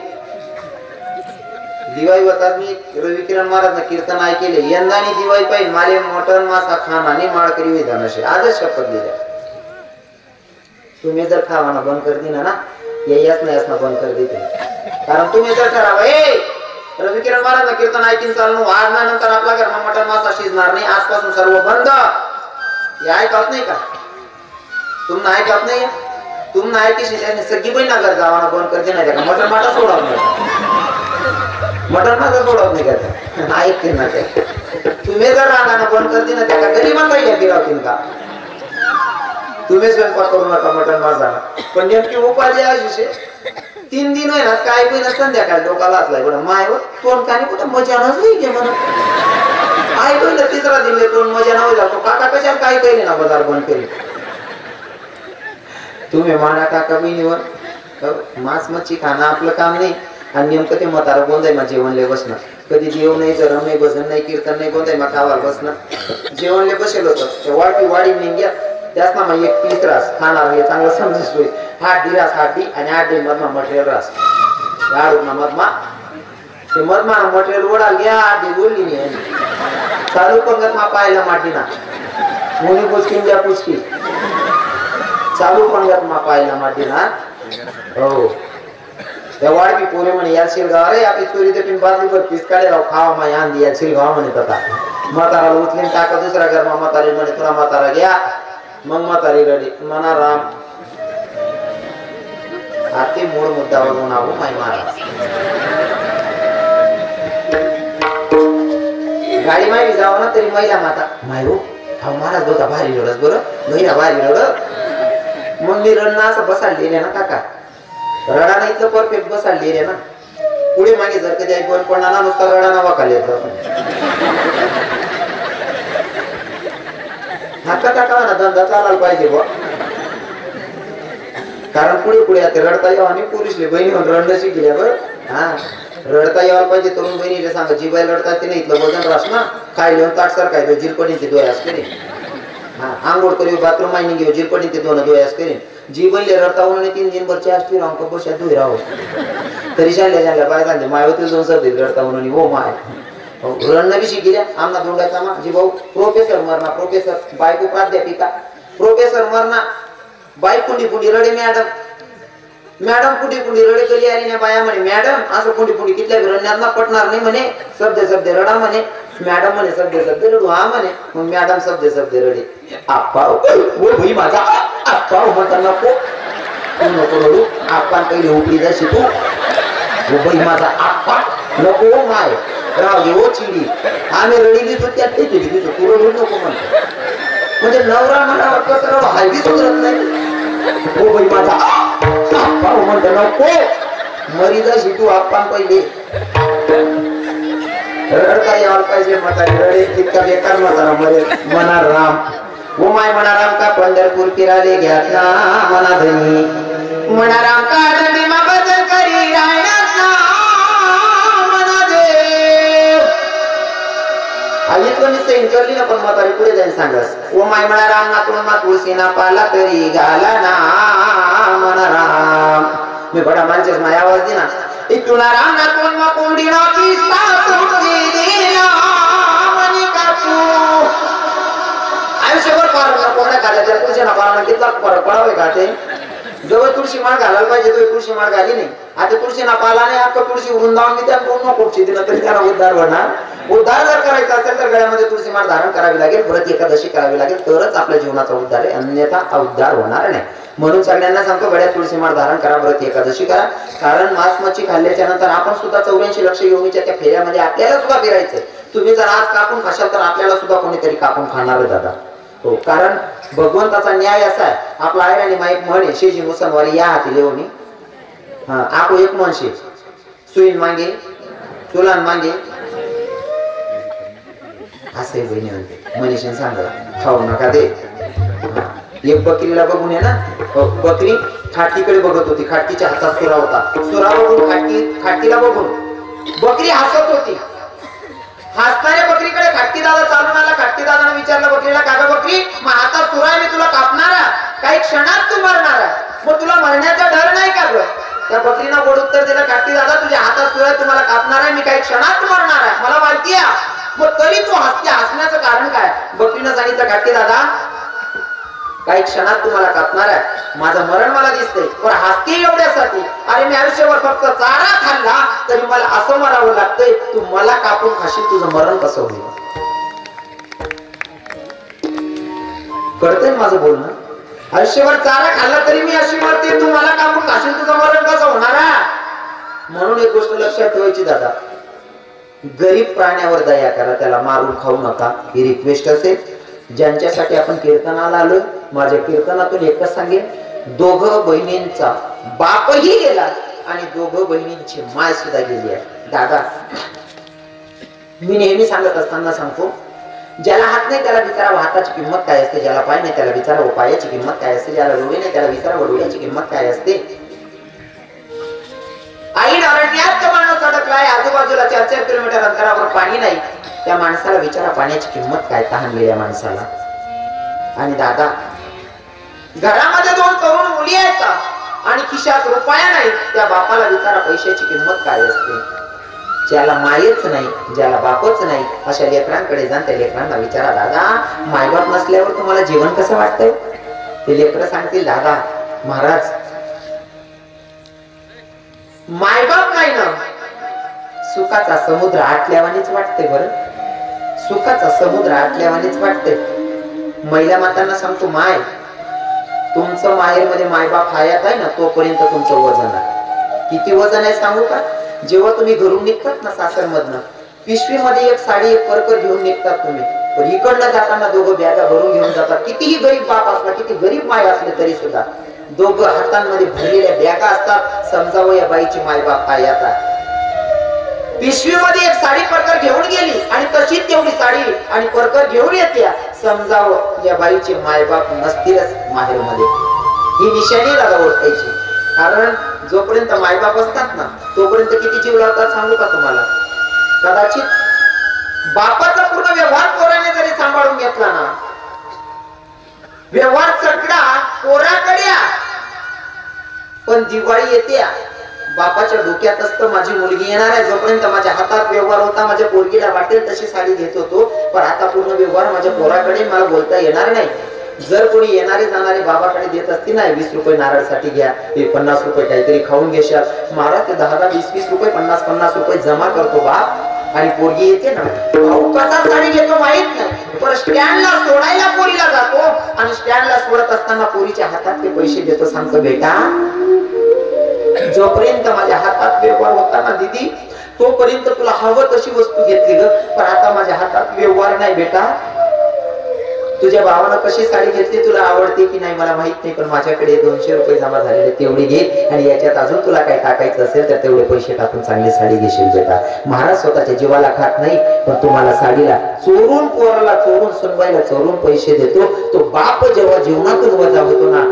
दिवाळी होतात मी रवी किरण महाराज कीर्तन ऐकले यंदानी दिवाळी पाहिजे माले मटन मासा खाना आणि माळकरी विधानशे आजच शपथ दिल्या तुम्ही जर खावाना बंद कर दिना ना याच नाही असणं बंद कर देते कारण तुम्ही जर ठराव रवी किरण महाराज कीर्तन ऐकून चालू आज ना नंतर आपल्या घरात मटन मासा शिजणार नाही आजपासून सर्व बंद हे ऐकत नाही का तुम्ही ऐकत नाही तुम्ही ऐकी सगळी पण नगर जावाना बंद करते नाही का मटन माटा सोडवत नाही मटन माटा सोडवत नाही का ऐकते ना ते तुम्ही जर राहणार बंद करते ना त्या गरीबांना या गिरावतील का तुम्ही स्वयंपाक करू नका मटन माझा पण नेमकी उपाधी अशी 3 दिन आहे ना काय पण संध्याकाळी डोकाला असलाय बरं मायवर तोंड काय कुठं मजा नाही घे म्हणून आई पहिलं 3रा दिले तोंड मजा नाही जातो काका कशाला काय केले ना बाजार बंद केले तुम्ही माना काका बहिणीवर मांस मच्छी खाणं आपलं काम नाही आणि नेमकं ते म्हातारा गोंधाय मा जेवणले बसणं कधी देव नाही जरम नाही भजन नाही कीर्तन नाही गोंधाय मा खावाला बसणं जेवणले बसेल होतं त्या वाडी निघ्या त्याच ना मग एक पीस रास खाणार हे चांगलं समजतोय 8 दिरास 8 दी आणि 8 दी मधमा मटेरियल रास ना मधमा ते मधमा मटेरियल ओढा घ्या 8 दी बोलली नाही चालू पंगत मा पाहायला माटी ना मुनी पुचकी द्या पुचकी चालू पंगत मा पाहायला माटी ना हो त्या वाडकी पोरे म्हणे या शिलगाव रे आपली चोरी ते पिन बाजली बर पीस काढे राव खावा मा आंदी या शिलगाव म्हणे तथा म्हाताराला उचलीन टाका दुसऱ्या घरमा म्हातारी म्हणे तुला म्हातारा घ्या मग म्हातारी रडी म्हणा राम आते मूळ मुद्दावरून आहो माय महाराज गाडी माई जावं ना तरी महिला माता माय हो हा महाराज बघा भारी रडस बरं महिला भारी रड मग मी रडणं असं बसाडलेले ना काका रडाना इथलं परफेक्ट बसाडलेले ना पुढे मागे जर कधी बंद पडणार ना नुसता रडाना वाकाल येत हाता टाकावा ना धंदा चालायला पाहिजे बा कारण पुढे आता रडता येऊ आणि पोलिसले बहिणी म्हणून रडणं शिकल्या बरं हा रडता यायला पाहिजे. तरुण बहिणीला सांगा जी बाई रडता ते नाही इथलं वजन रास ना काय लिहून ताट सर काय जिरपडीचे डोळ्यास करेन. हा आंघोळ करी बाथरूम मायनिंग घेऊ जिरपडी ते दोन डोळ्यास करेन. जी बैल रडता म्हणून 3 दिन भरची असते राम कपशात धुई राहो तरी शाळल्या बाय सांगते माय होतील 2 शब्द रडता म्हणून हो माय रडणं बी शिकिल्या. आमना दोंडाचा मा जी भाऊ प्रोफेसर मरणा प्रोफेसर बायको प्राध्यापिका प्रोफेसर मरणा बाई कुंडी कुंडी रडे मॅडम कुंडी कुंडी रडे कली आली ना बाया म्हणे मॅडम असं कुंडी कुंडी कितल्या रडण्यात पटणार नाही म्हणे. शब्द रडा म्हणे. मॅडम म्हणे शब्द रडू हा म्हणे. मग मॅडम शब्द रडे आप्पा ओ भाई माझा आप्पा म्हणता नको तू नको रडू आप्पा पहिले उकळी जा शिकू ओ भाई माझा आप्पा नको माय राव दे ओ चिडी आम्ही रडीली तो त्यात काही तू रडू नको म्हणतो. म्हणजे नवरा म्हणावर कसं रडू हायबी सुधरत नाही. ओ भाई माझा आप्पा म्हणतो नको मरी जा शिकू आप्पा पहिले रडता यायला पाहिजे. म्हातारी रडे तितका बेकार म्हातारा मरे म्हणा राम ओ माय म्हणा राम का पंढरपूर फिराले घ्यातला मना धनी म्हणा राम का दंडीमा बदल करी रायनातला मना देव. इतकं निश्चय करली ना पण म्हातारी पुढे जाईन सांगस ओ माय म्हणा राम ना तुला तुळशीना पाला तरी घाला ना म्हणा राम. मी बडा माणसेच माझ्या आवाज दे ना इथून राम ना तुला कोंडी नाची आयुष्यभर पारण कोणा घाला त्या तुळशी ना पारण कितला फरक पडावे का ते जवळ तुळशी माळ घालायला पाहिजे तो तुळशी माळ घाली नाही. आता तुळशी ना पाला नाही आता तुळशी उडून जाऊन मी त्या पूर्ण कोपशी दिलं तरी त्याला उद्धार होणार. उद्धार जर करायचा असेल तर गळ्यामध्ये तुळशी माळ धारण करावी लागेल परत एकादशी करावी लागेल तरच आपल्या जीवनाचा उद्धार आहे अन्यथा उद्धार होणार नाही. म्हणून सगळ्यांना सांगतो गळ्यात तुळशी माळ धारण करा व्रत एकादशी करा. कारण मांस मच्छी खाल्ल्याच्या नंतर आपण सुद्धा 84 लक्ष योनीच्या त्या फेऱ्यामध्ये आपल्याला सुद्धा फिरायचं. तुम्ही जर आज कापून खाशाल तर आपल्याला सुद्धा कोणीतरी कापून खाणार दादा हो. कारण भगवंताचा न्याय असा आहे आपला आयराणी माईक म्हणे शेजी मुसनवारी या हाती लेवणी हा आपो एक म्हणशे सुईन मागे चुलान मागे असे बहिणी म्हणते मनीषीने सांगा खाऊ नका दे. एक बकरीला बघून आहे ना बकरी खाटकीकडे बघत होती. खाटकीच्या हातात सुरा होता. सुरा बघून खाटकीला बघून बकरी हसत होती. हसणाऱ्या बकरीकडे खाटकी दादा चालून आला. खाटकी दादाने विचारलं बकरीला कागा बकरी मग हातात सुरा आहे मी तुला कापणारा काही क्षणात तू मरणारा मग तुला मरण्याचा डर नाही का ग. त्या बकरीनं गोड उत्तर दिलं खाटकी दादा तुझ्या हातात सुरा आहे तुम्हाला कापणार आहे मी काही क्षणात मरणार आहे मला माहिती आहे. मग तरी तू हसते हसण्याचं कारण काय. बकरीनं सांगितलं खाटकी दादा काही क्षणात तुम्हाला कापणार आहे माझं मरण मला दिसतंय पण हसते एवढ्यासाठी अरे मी आयुष्यभर फक्त चारा खाल्ला तरी मला असं मरावं लागतंय तू मला कापून खाशील तुझं मरण कसं होईल. कळतंय माझं बोलणं. आयुष्यभर चारा खाल्ला तरी मी अशी मरते तू मला कापून खाशील तुझं मरण कसं होणार. म्हणून एक गोष्ट लक्षात ठेवायची दादा गरीब प्राण्यावर दया करा त्याला मारून खाऊ नका ही रिक्वेस्ट असेल. ज्यांच्यासाठी आपण कीर्तनाला आलोय माझ्या कीर्तनातून एकच सांगेन दोघं बहिणींचा बापही गेला आणि दोघं बहिणींची माय सुद्धा गेली आहे. दादा मी नेहमी सांगत असताना सांगतो ज्याला हात नाही त्याला विचारावं हाताची किंमत काय असते ज्याला पाय नाही त्याला विचारावं पायाची किंमत काय असते ज्याला डोळे नाही त्याला विचारावं डोळ्याची किंमत काय असते. आई अरण्यात माणूस अडकलाय आजूबाजूला 4-4 किलोमीटर अंतरावर पाणी नाही त्या माणसाला विचारा पाण्याची किंमत काय तहानलेल्या माणसाला. आणि दादा घरामध्ये 2 तरुण मुली आहेत आणि खिशात रुपया नाही त्या बापाला विचारा पैशाची किंमत काय असते. ज्याला मायच नाही ज्याला बापच नाही अशा लेकरांकडे जाण त्या लेकरांना विचारा दादा मायबाप नसल्यावर तुम्हाला जीवन कसं वाटतंय. ते लेकरं सांगतील दादा महाराज मायबाप नाही ना सुखाचा समुद्र आटल्यावानीच वाटते. बरं सुखाचा समुद्र आटल्यावानीच वाटते. महिला मातांना सांगतो माय तुमचं माहेर मध्ये मायबाप हयात आहे ना तोपर्यंत तुमचं वजन आहे. किती वजन आहे सांगू का. जेव्हा तुम्ही घरून निघतात ना सासर मधनं पिशवीमध्ये एक साडी एक परकर घेऊन निघतात तुम्ही पण इकडनं जाताना दोघं बॅगा भरून घेऊन जातात. कितीही गरीब बाप असला किती गरीब माय असले तरी सुद्धा दोघं हातांमध्ये भरलेल्या बॅगा असतात. समजावं या बाईची मायबाप हयात आहे. पिशवीमध्ये एक साडी परकर घेऊन गेली आणि तशीच तेवढी साडी आणि परकर घेऊन येते समजावं या बाईचे मायबाप नसतीलच माहेर मध्ये. ही निशाणी दादा ओळखायची. कारण जोपर्यंत मायबाप असतात ना तोपर्यंत किती जीव लावतात सांगू का तुम्हाला? कदाचित बापाचा पूर्ण व्यवहार पोराने जरी सांभाळून घेतला ना, व्यवहार सगळा पोराकडे, पण दिवाळी येते बापाच्या डोक्यात असतं माझी मुलगी येणार आहे. जोपर्यंत माझ्या हातात व्यवहार होता माझ्या पोरगीला वाटेल तशी साडी घेत होतो, पण आता पूर्ण व्यवहार माझ्या पोराकडे, मला बोलता येणार नाही. जर कोणी येणारे जाणारे बाबाकडे देत असतील ना 20 रुपये नारळसाठी घ्या, ते 50 रुपये काहीतरी खाऊन घेशाल, महाराज ते 10 20 रुपये 50 रुपये जमा करतो बाप, आणि पोरगी येते ना भाऊ कसा साडी घेतो माहित नाही, पण स्टँडला सोडायला पोरीला जातो, आणि स्टँडला सोडत असताना पोरीच्या हातात ते पैसे देतो, सांगतो बेटा जोपर्यंत माझ्या हातात व्यवहार होता ना दीदी तोपर्यंत तुला हवं तशी वस्तू घेतली ग, पण आता माझ्या हातात व्यवहार नाही बेटा. तुझ्या भावानं कशी साडी घेतली तुला आवडते की नाही मला माहित नाही, पण माझ्याकडे 200 रुपये जमा झालेले तेवढे घे, आणि याच्यात अजून तुला काय टाकायचं असेल तर तेवढे पैसे टाकून चांगली साडी घेशील बेटा. महाराज स्वतःच्या जीवाला खात नाही, पण तुम्हाला साडीला चोरून, पोराला चोरून, सुनबाईला चोरून पैसे देतो. तो बाप जेव्हा जीवनातून वजा होतो ना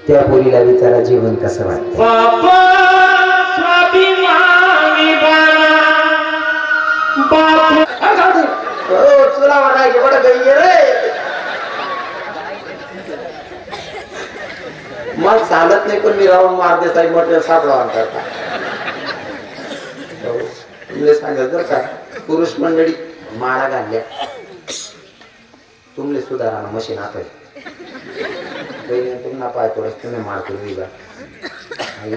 त्या पोरीला विचारा जीवन कसं वाटतं. तुला म्हणायचे बडं गई रे, मग चालत नाही, पण मी राहून मारते साहेब म्हटलं सापडा करता. सांगत जर का पुरुष मंडळी माळा घालल्या तुमले सुधारा मशीन आता तुम्हाला पाय थोडं तुम्ही मारतो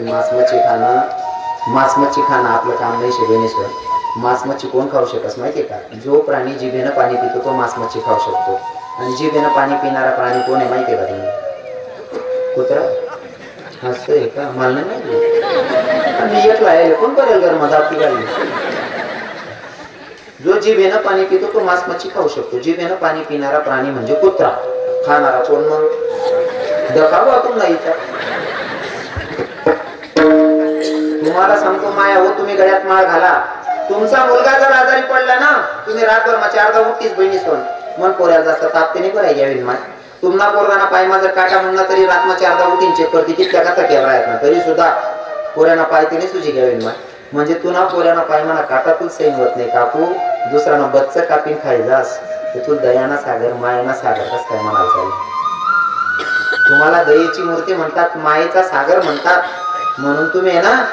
मांस मच्छी खाणं आपलं काम नाही शिकवणेश्वर. मांस मच्छी कोण खाऊ शकस माहितीये का? जो प्राणी जिभेनं पाणी पितो तो मांस मच्छी खाऊ शकतो, आणि जिभेनं पाणी पिणारा प्राणी कोण आहे माहितीये का तुम्ही? कुत्रा. असं आहे का? मला नाही एकला आहे कोण करेल घर माझा आपली गाडी. जो जिभेनं पाणी पितो तो मांस मच्छी खाऊ शकतो, जिभेनं पाणी पिणारा प्राणी म्हणजे कुत्रा. खाणारा कोण मग? दखावा तुम्हाला इथं. तुम्हाला सांगतो माया हो, तुम्ही गळ्यात माळ घाला. तुमचा मुलगा जर आजारी पडला ना तुम्ही रातभर माझ्या अर्धा उठतीच बहिणी सोन मन पोऱ्याला जास्त तापते नाही बरं घ्यावी माय. तुम्हाला पोरांना पाय माझा काटा म्हणला तरी रात माझ्या अर्धा उठीन चेक करते तितक्या कथा केला आहेत ना, तरी सुद्धा पोऱ्यांना पाय तिने सुजी घ्यावी माय. म्हणजे तुला पोऱ्यांना पाय मला काटातून सैन होत नाही काकू, दुसऱ्याना बच्च कापीन खायलास तर तू दयाना सागर मायेना सागर कस काय म्हणाल चालेल. तुम्हाला दयेची मूर्ती म्हणतात, मायेचा सागर म्हणतात, म्हणून तुम्ही आहे ना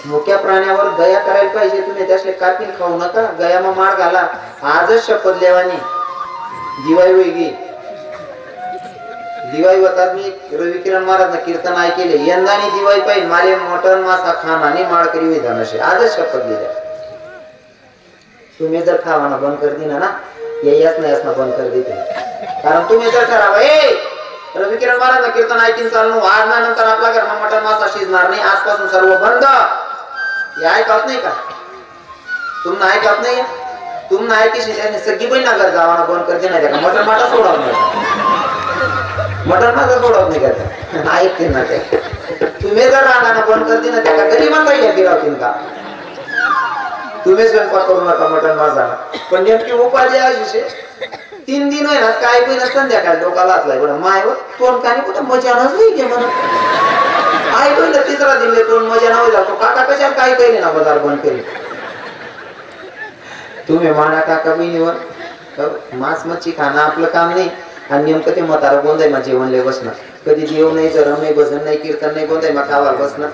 मोठ्या प्राण्यावर दया करायला पाहिजे. तुम्ही त्यासले कापीन खाऊ नका, गयामा मार घाला. आजच शपथ लेवानी दिवाळी वेगळी दिवाळी होतात. मी रवी किरण महाराज कीर्तन ऐकले, यंदानी दिवाळी पाहिजे माले मटन मासा खाण आणि माळकरी विधानाशी आजच शपथ दिल्या. तुम्ही जर खावाना बंद कर दिना ना याच नाही असणं बंद कर देते, कारण तुम्ही जर ठरावा रवी किरण महाराज कीर्तन ऐकून चालू वाढणार नंतर आपल्या घरात मटन मासा शिजणार नाही, आजपासून सर्व बंद. हे ऐकत नाही का? तुम्हाला ऐकत नाही? तुम्हाला ऐकीशी सगळी पण नगर जावाना बंद करते नाही का? मटन माटा सोडवत नाही, मटन माटा सोडवत नाही का? ऐकते ना ते. तुम्ही जर राहणार बंद करते ना त्या घरी माता फिरवतील का? तुम्ही स्वयंपाक करू नका मटन माझा, पण नेमकी उपाधी अशी 3 दिन आहे ना काय पण संध्याकाळी डोकाला असलाय बरं मायवर तोंड काय कुठं मजा नाही घे म्हणून आई पण तिसरा दिले तोंड मजा नाही जातो. काका कशाला काय केले ना बाजार बंद केले. तुम्ही माना काका बहिणीवर मांस मच्छी खाणं आपलं काम नाही, आणि नेमकं ते म्हातारा गोंधाय मग जेवणले बसणं. कधी जेवण नाही, जरम नाही, भजन नाही, कीर्तन नाही, गोंधाय मग खावायला बसणं.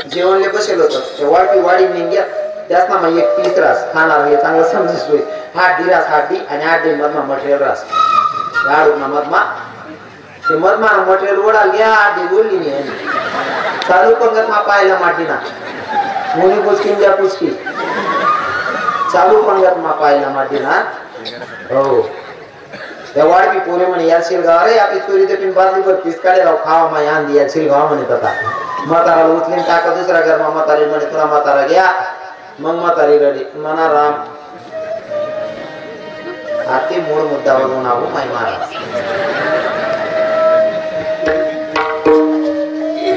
जेवणले बसेल होतं वाटी वाढी निघ्या त्याच ना मग एक 30 रास खाणार हे चांगलं समजतोय. 8 रास 8 आणि 8 मधमा मटेरियल रास मधमा ते मधमा मटेरियल ओढा घ्या 8 बोलली नाही चालू पंगत मा पाहायला माटी ना मुली पुचकीन द्या पुचकी चालू पंगत मा पाहायला माटी ना. हो त्या वाढपी पोरे म्हणे या शिलगाव अरे आपली चोरी ते बाजली बर पीस काढे राव खावा मा आंधी या शिलगाव म्हणत होता. म्हाताराला उचलीन टाका दुसऱ्या घरमा म्हातारी म्हणे तुला म्हातारा घ्या. मग म्हातारी रडी म्हणा राम आते मूळ मुद्दावर म्हणावं माय महाराज.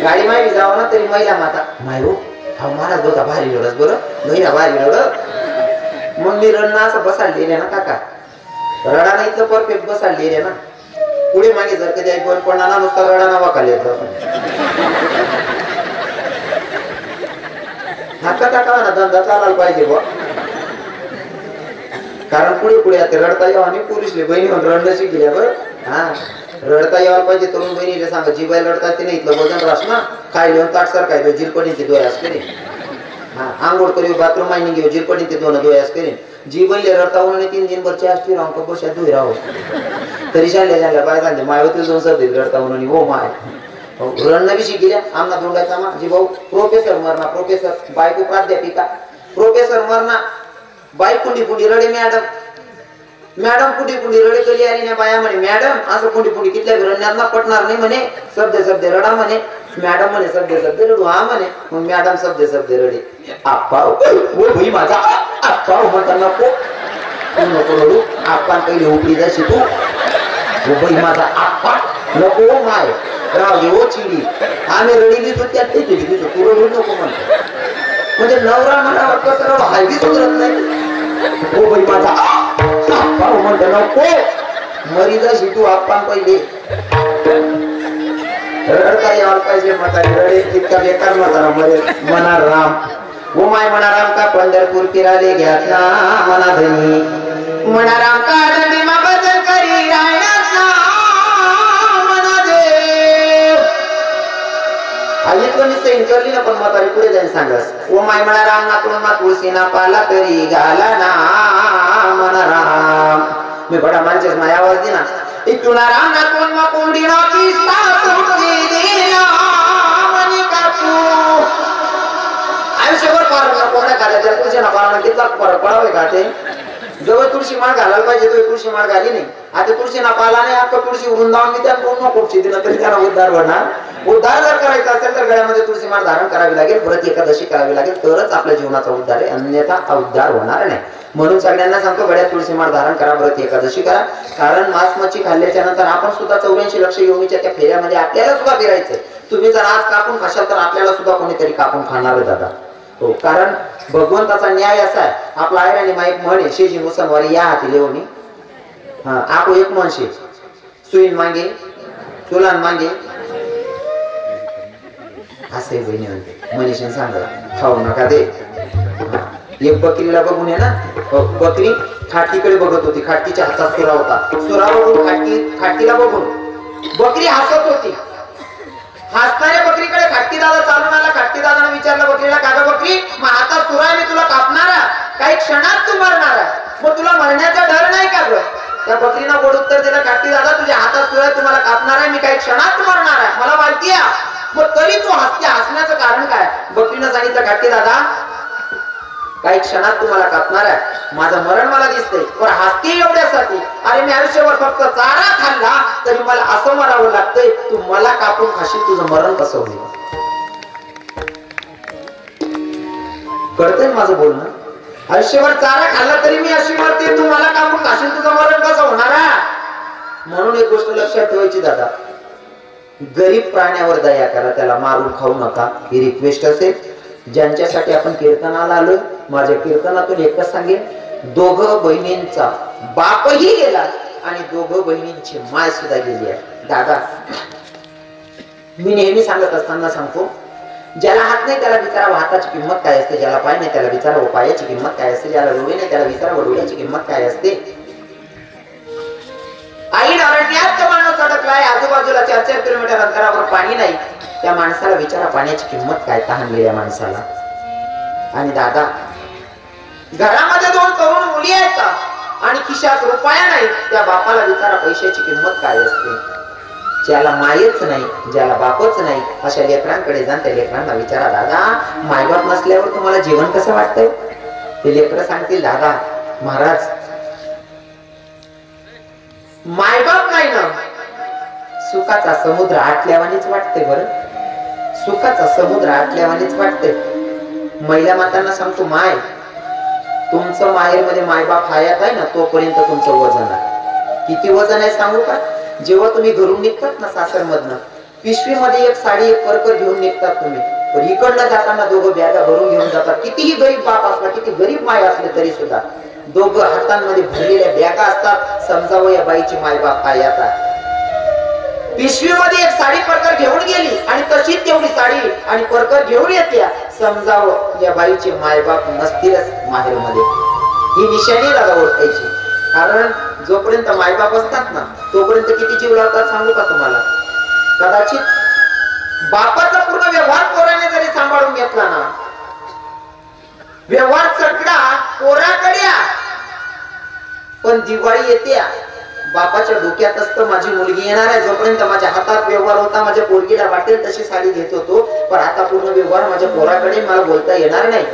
गाडी मायवी जावं ना तरी महिला माता माय हो हा महाराज बघा भारी रडस बरं महिला भारी रड. मग मी रडणं असं बसाडले ना काका रडा नाही तर परफेक्ट बसाडले ना. पुढे मागे जर कधी आई बोल पण नुसता रडा नावा खाली येतो हाता टाकावा ना धंदा चालायला पाहिजे बुवा कारण पुढे पुढे आता रडता येऊ आणि पोलिसले बहिणी म्हणून रडणं शिकल्या बरं हा रडता यायला पाहिजे तरुण बहिणीला सांगा जी बाई रडतात ते नाही इथलं वजन रास ना काय लिहून ताट सर काय जिरपणीचे डोळ्यास करेन हा आंघोळ करी बाथरूम मायनिंग घेऊ जिरपणीचे दोन डोळ्यास करेन जी बहिणी रडता उन्हाने 3 दिन भरची असती राहून कपोशात धुई राहू तरी शाळल्या बाय सांगते माय होती 2 सर्दी रडता उन्हाने हो माय रणनं बी शिकल्या आमना दोंडाचा मा जी भाऊ प्रोफेसर मरणा प्रोफेसर बायको प्राध्यापिका प्रोफेसर मरणा बाई कुंडी कुंडी रडे मॅडम कुंडी कुंडी रडे कली आली ना बाया म्हणे मॅडम असं कुंडी कुंडी कितल्या रडण्यात पटणार नाही म्हणे शब्द रडा म्हणे मॅडम म्हणे शब्द रडू हा म्हणे मग मॅडम शब्द रडे आप्पा ओ भाई माझा आप्पा म्हणता नको नको रडू आप्पा पहिले उकडी जाशी तू ओ भाई माझा आप्पा नको माय राव दे ओ चिडी आम्ही रडीली तो त्यात ते केली तू रडू नको म्हणतो म्हणजे नवरा म्हणावा कसं राव हायवी सुधरत नाही ओ भाई माझा आप्पा म्हणतो नको मरी जाशी तू आप्पा पहिले रडता यायला पाहिजे म्हातारी रडे इतका बेकार म्हातारा मरे मना राम ओ माय मना राम का पंढरपूर फिराले घ्यातला मना धनी मना राम का दंडी मा बदल करी रायनातला मना देव आईतलं निश्चय करली ना पण म्हातारी पुढे जाईन सांगस ओ माय मना राम ना तुळमा तुळशीना पाला तरी घाला ना मना राम मी बडा माणसेस माय आवाज दिना इतुना राम ना तुळमा कोंडीना पिस्ता तुळशी दिला मनी कापू आयुष्यभर पार कोणा घालायच्या तुळशीना पाळणं कितला फरक पडावे का ते जवळ तुळशी माळ घालायला पाहिजे तो तुळशी माळ घाली नाही आता तुळशीना पाला नाही आता तुळशी वृंदावन मी त्या पूर्ण कोपची दिलं तरी त्यांना उद्धार होणार उद्धार जर करायचा असेल तर गळ्यामध्ये तुळशी माळ धारण करावी लागेल व्रत एकादशी करावी लागेल तरच आपल्या जीवनाचा उद्धार आहे अन्यथा उद्धार होणार नाही म्हणून सगळ्यांना सांगतो गळ्यात तुळशी माळ धारण करा व्रत एकादशी करा कारण मांस मच्छी खाल्ल्याच्या नंतर आपण सुद्धा 84 लक्ष योनीच्या त्या फेऱ्यामध्ये आपल्याला सुद्धा फिरायचंय तुम्ही जर आज कापून खाशाल तर आपल्याला सुद्धा कोणीतरी कापून खाणार आहे दादा हो कारण भगवंताचा न्याय असा आहे आपला आहे आणि माईक म्हणे शेजी मुसलवारी या हाती लेवणी हा आपो एक म्हणशे सुईन मागे चुलान मागे असे बहिणी म्हणते मनीषाने सांगा खाऊ नका दे एक बकरीला बघून आहे ना बकरी खाटकीकडे बघत होती खाटकीच्या हातात सुरा होता सुरा बघून खाटकीला बघून बकरी हसत होती हसणाऱ्या बकरीकडे खाटकी दादा चालून आला खाटकी दादाने विचारलं बकरीला कागा बकरी मग हातात सुरा मी तुला कापणारा काही क्षणात तू मरणार मग तुला मरण्याचा डर नाही का ग त्या बकरीनं गोड उत्तर दिलं खाटकी दादा तुझ्या हातात सुरा तुम्हाला कापणार आहे मी काही क्षणात मरणार आहे मला माहिती आहे मग तरी तू हसते हसण्याचं कारण काय बकरीनं सांगितलं खाटकी दादा काही क्षणात तुम्हाला कापणार आहे माझं मरण मला दिसतंय पण हसते एवढ्यासाठी अरे मी आयुष्यभर फक्त चारा खाल्ला तरी मला असं मरावं लागतंय तू मला कापून खाशील तुझं मरण कसं होईल कळतंय माझं बोलणं आयुष्यभर चारा खाल्ला तरी मी अशी मरते तू मला कापून खाशील तुझं मरण कसं होणार आहे म्हणून एक गोष्ट लक्षात ठेवायची दादा गरीब प्राण्यावर दया करा त्याला मारून खाऊ नका ही रिक्वेस्ट असेल ज्यांच्यासाठी आपण कीर्तनाला आलोय माझ्या कीर्तनातून एकच सांगेन दोघं बहिणींचा बापही गेला आणि दोघं बहिणींची माय सुद्धा गेली आहे दादा मी नेहमी सांगत असताना सांगतो ज्याला हात नाही त्याला विचारावं हाताची किंमत काय असते ज्याला पाय नाही त्याला विचारावं पायाची किंमत काय असते ज्याला डोळे नाही त्याला विचारावं डोळ्याची किंमत काय असते आई अरण्यात माणूस अडकलाय आजूबाजूला 4-4 किलोमीटर अंतरावर पाणी नाही त्या माणसाला विचारा पाण्याची किंमत काय तहानलेल्या माणसाला आणि दादा घरामध्ये 2 तरुण मुली आहेत आणि खिशात रुपया नाही त्या बापाला विचारा पैशाची किंमत काय असते ज्याला मायच नाही ज्याला बापच नाही अशा लेकरांकडे जाण त्या लेकरांना विचारा दादा मायबाप नसल्यावर तुम्हाला जीवन कसं वाटतंय ते लेकरं सांगतील दादा महाराज मायबाप नाही ना सुखाचा समुद्र आटल्यावानीच वाटते बरं सुखाचा समुद्र आटल्यावानीच वाटते महिला मातांना सांगतो माय तुमचं माहेर मध्ये मायबाप हयात आहे ना तोपर्यंत तुमचं वजन आहे किती वजन आहे सांगू का जेव्हा तुम्ही घरून निघतात ना सासर मधनं पिशवीमध्ये एक साडी एक परकर घेऊन निघतात तुम्ही पण इकडनं जाताना दोघं बॅगा भरून घेऊन जातात कितीही गरीब बाप असला किती गरीब माय असले तरी सुद्धा दोघं हातांमध्ये भरलेल्या बॅगा असतात समजावं या बाईची मायबाप हयात आहे पिशवीमध्ये एक साडी परकर घेऊन गेली आणि तशीच तेवढी साडी आणि परकर घेऊन येते. समजावं या बाईचे मायबाप नसतीलच माहेरमध्ये. ही निशाणी दादा ओळखायची. कारण जोपर्यंत मायबाप असतात ना तोपर्यंत किती जीव लावतात सांगू का तुम्हाला. कदाचित बापाचा पूर्ण व्यवहार पोराने जरी सांभाळून घेतला ना, व्यवहार सगळा पोराकडे, पण दिवाळी येते बापाच्या डोक्यात असतं माझी मुलगी येणार आहे. जोपर्यंत माझ्या हातात व्यवहार होता माझ्या पोरगीला वाटेल तशी साडी घेत होतो, पण आता पूर्ण व्यवहार माझ्या पोराकडे, मला बोलता येणार नाही.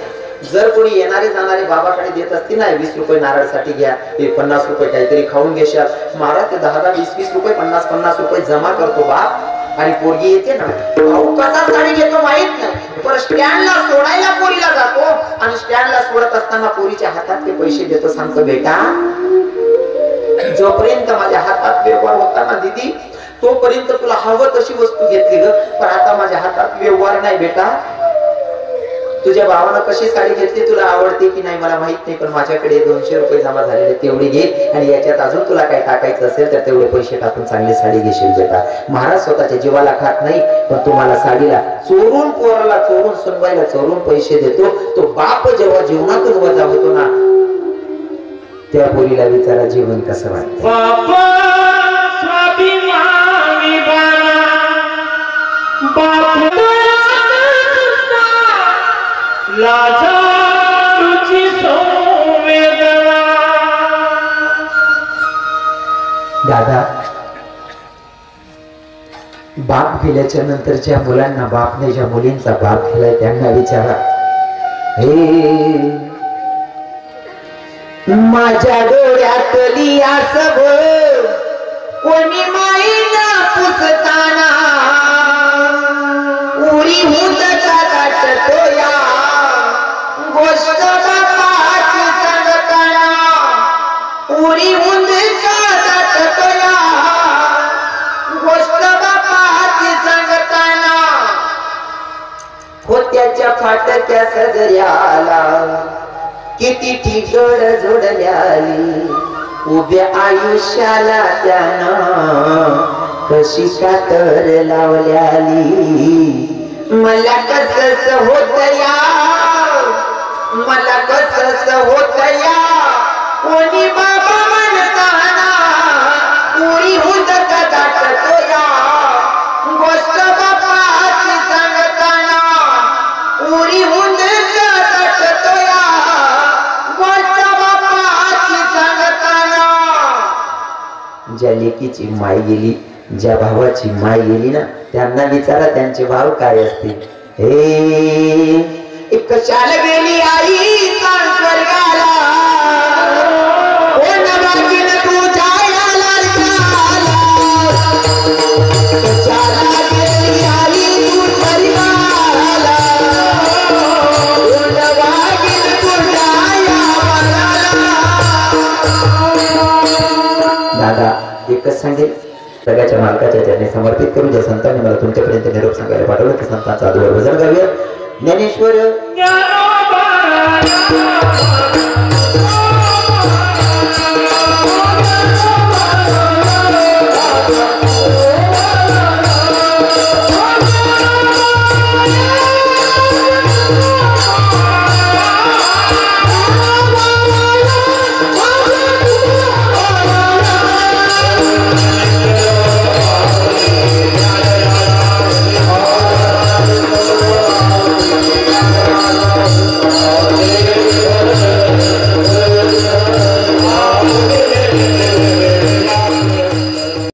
जर कोणी येणारे जाणारे बाबाकडे देत असतील ना 20 रुपये नारळसाठी घ्या, ते 50 रुपये काहीतरी खाऊन घेशाल, महाराज ते 10 20 रुपये 50 रुपये जमा करतो बाप आणि पोरगी येते ना, भाऊ कसा साडी घेतो माहित नाही, पण स्टँडला सोडायला पोरीला जातो आणि स्टँडला सोडत असताना पोरीच्या हातात ते पैसे देतो. सांगतो बेटा जोपर्यंत माझ्या हातात व्यवहार होता ना दीदी तोपर्यंत तुला हवं तशी वस्तू घेतली ग, पण आता माझ्या हातात व्यवहार नाही बेटा. तुझ्या भावानं कशी साडी घेतली तुला आवडते की नाही मला माहित नाही, पण माझ्याकडे 200 रुपये जमा झालेले तेवढे घे आणि याच्यात अजून तुला काही टाकायचं असेल तर तेवढे पैसे टाकून चांगली साडी घेशील बेटा. महाराज स्वतःच्या जीवाला खात नाही, पण तुम्हाला साडीला चोरून, पोराला चोरून, सुनबाईला चोरून पैसे देतो. तो बाप जेव्हा जीवनातून वजा होतो ना त्या पोरीला विचारा जीवन कसं वाटतं. दादा बाप गेल्याच्या नंतर ज्या मुलांना बापने, ज्या मुलींचा बाप केलाय त्यांना विचारा, हे माझ्या डोळ्यातली आसव कोणी माईला पुसताना उरी होत काटतो या गोष्ट बापाची सांगताना, उरी होत काटतो या गोष्ट बापाची सांगताना, होत्याच्या फाटक्या सजऱ्याला किती ठिगड जोडल्याली, उभ्या आयुष्याला त्यानं कशी कातर लावल्याली. मला कसंच होत या, मला कसंच होत या, कोणी बाबा म्हणताना उरी होत काटतो या गोष्ट बापाची सांगताना, उरी होत काटतो या ज्या लेकीची माय गेली, ज्या भावाची माय गेली ना त्यांना विचारा त्यांचे भाव काय असतील. हे कशाला गेली आई सांग स्वर्गाला, कोण मागील तुझ्या लालकाला, कशाला गेली आई तू स्वर्गाला, कोण मागील तुझ्या दादा एकच सांगेल, जगाच्या मालकाच्या चरणी समर्पित करून ज्या संतांनी मला तुमच्यापर्यंत निरोप सांगायला पाठवलं त्या संतांचा आदर वजन गाऊया. ज्ञानेश्वर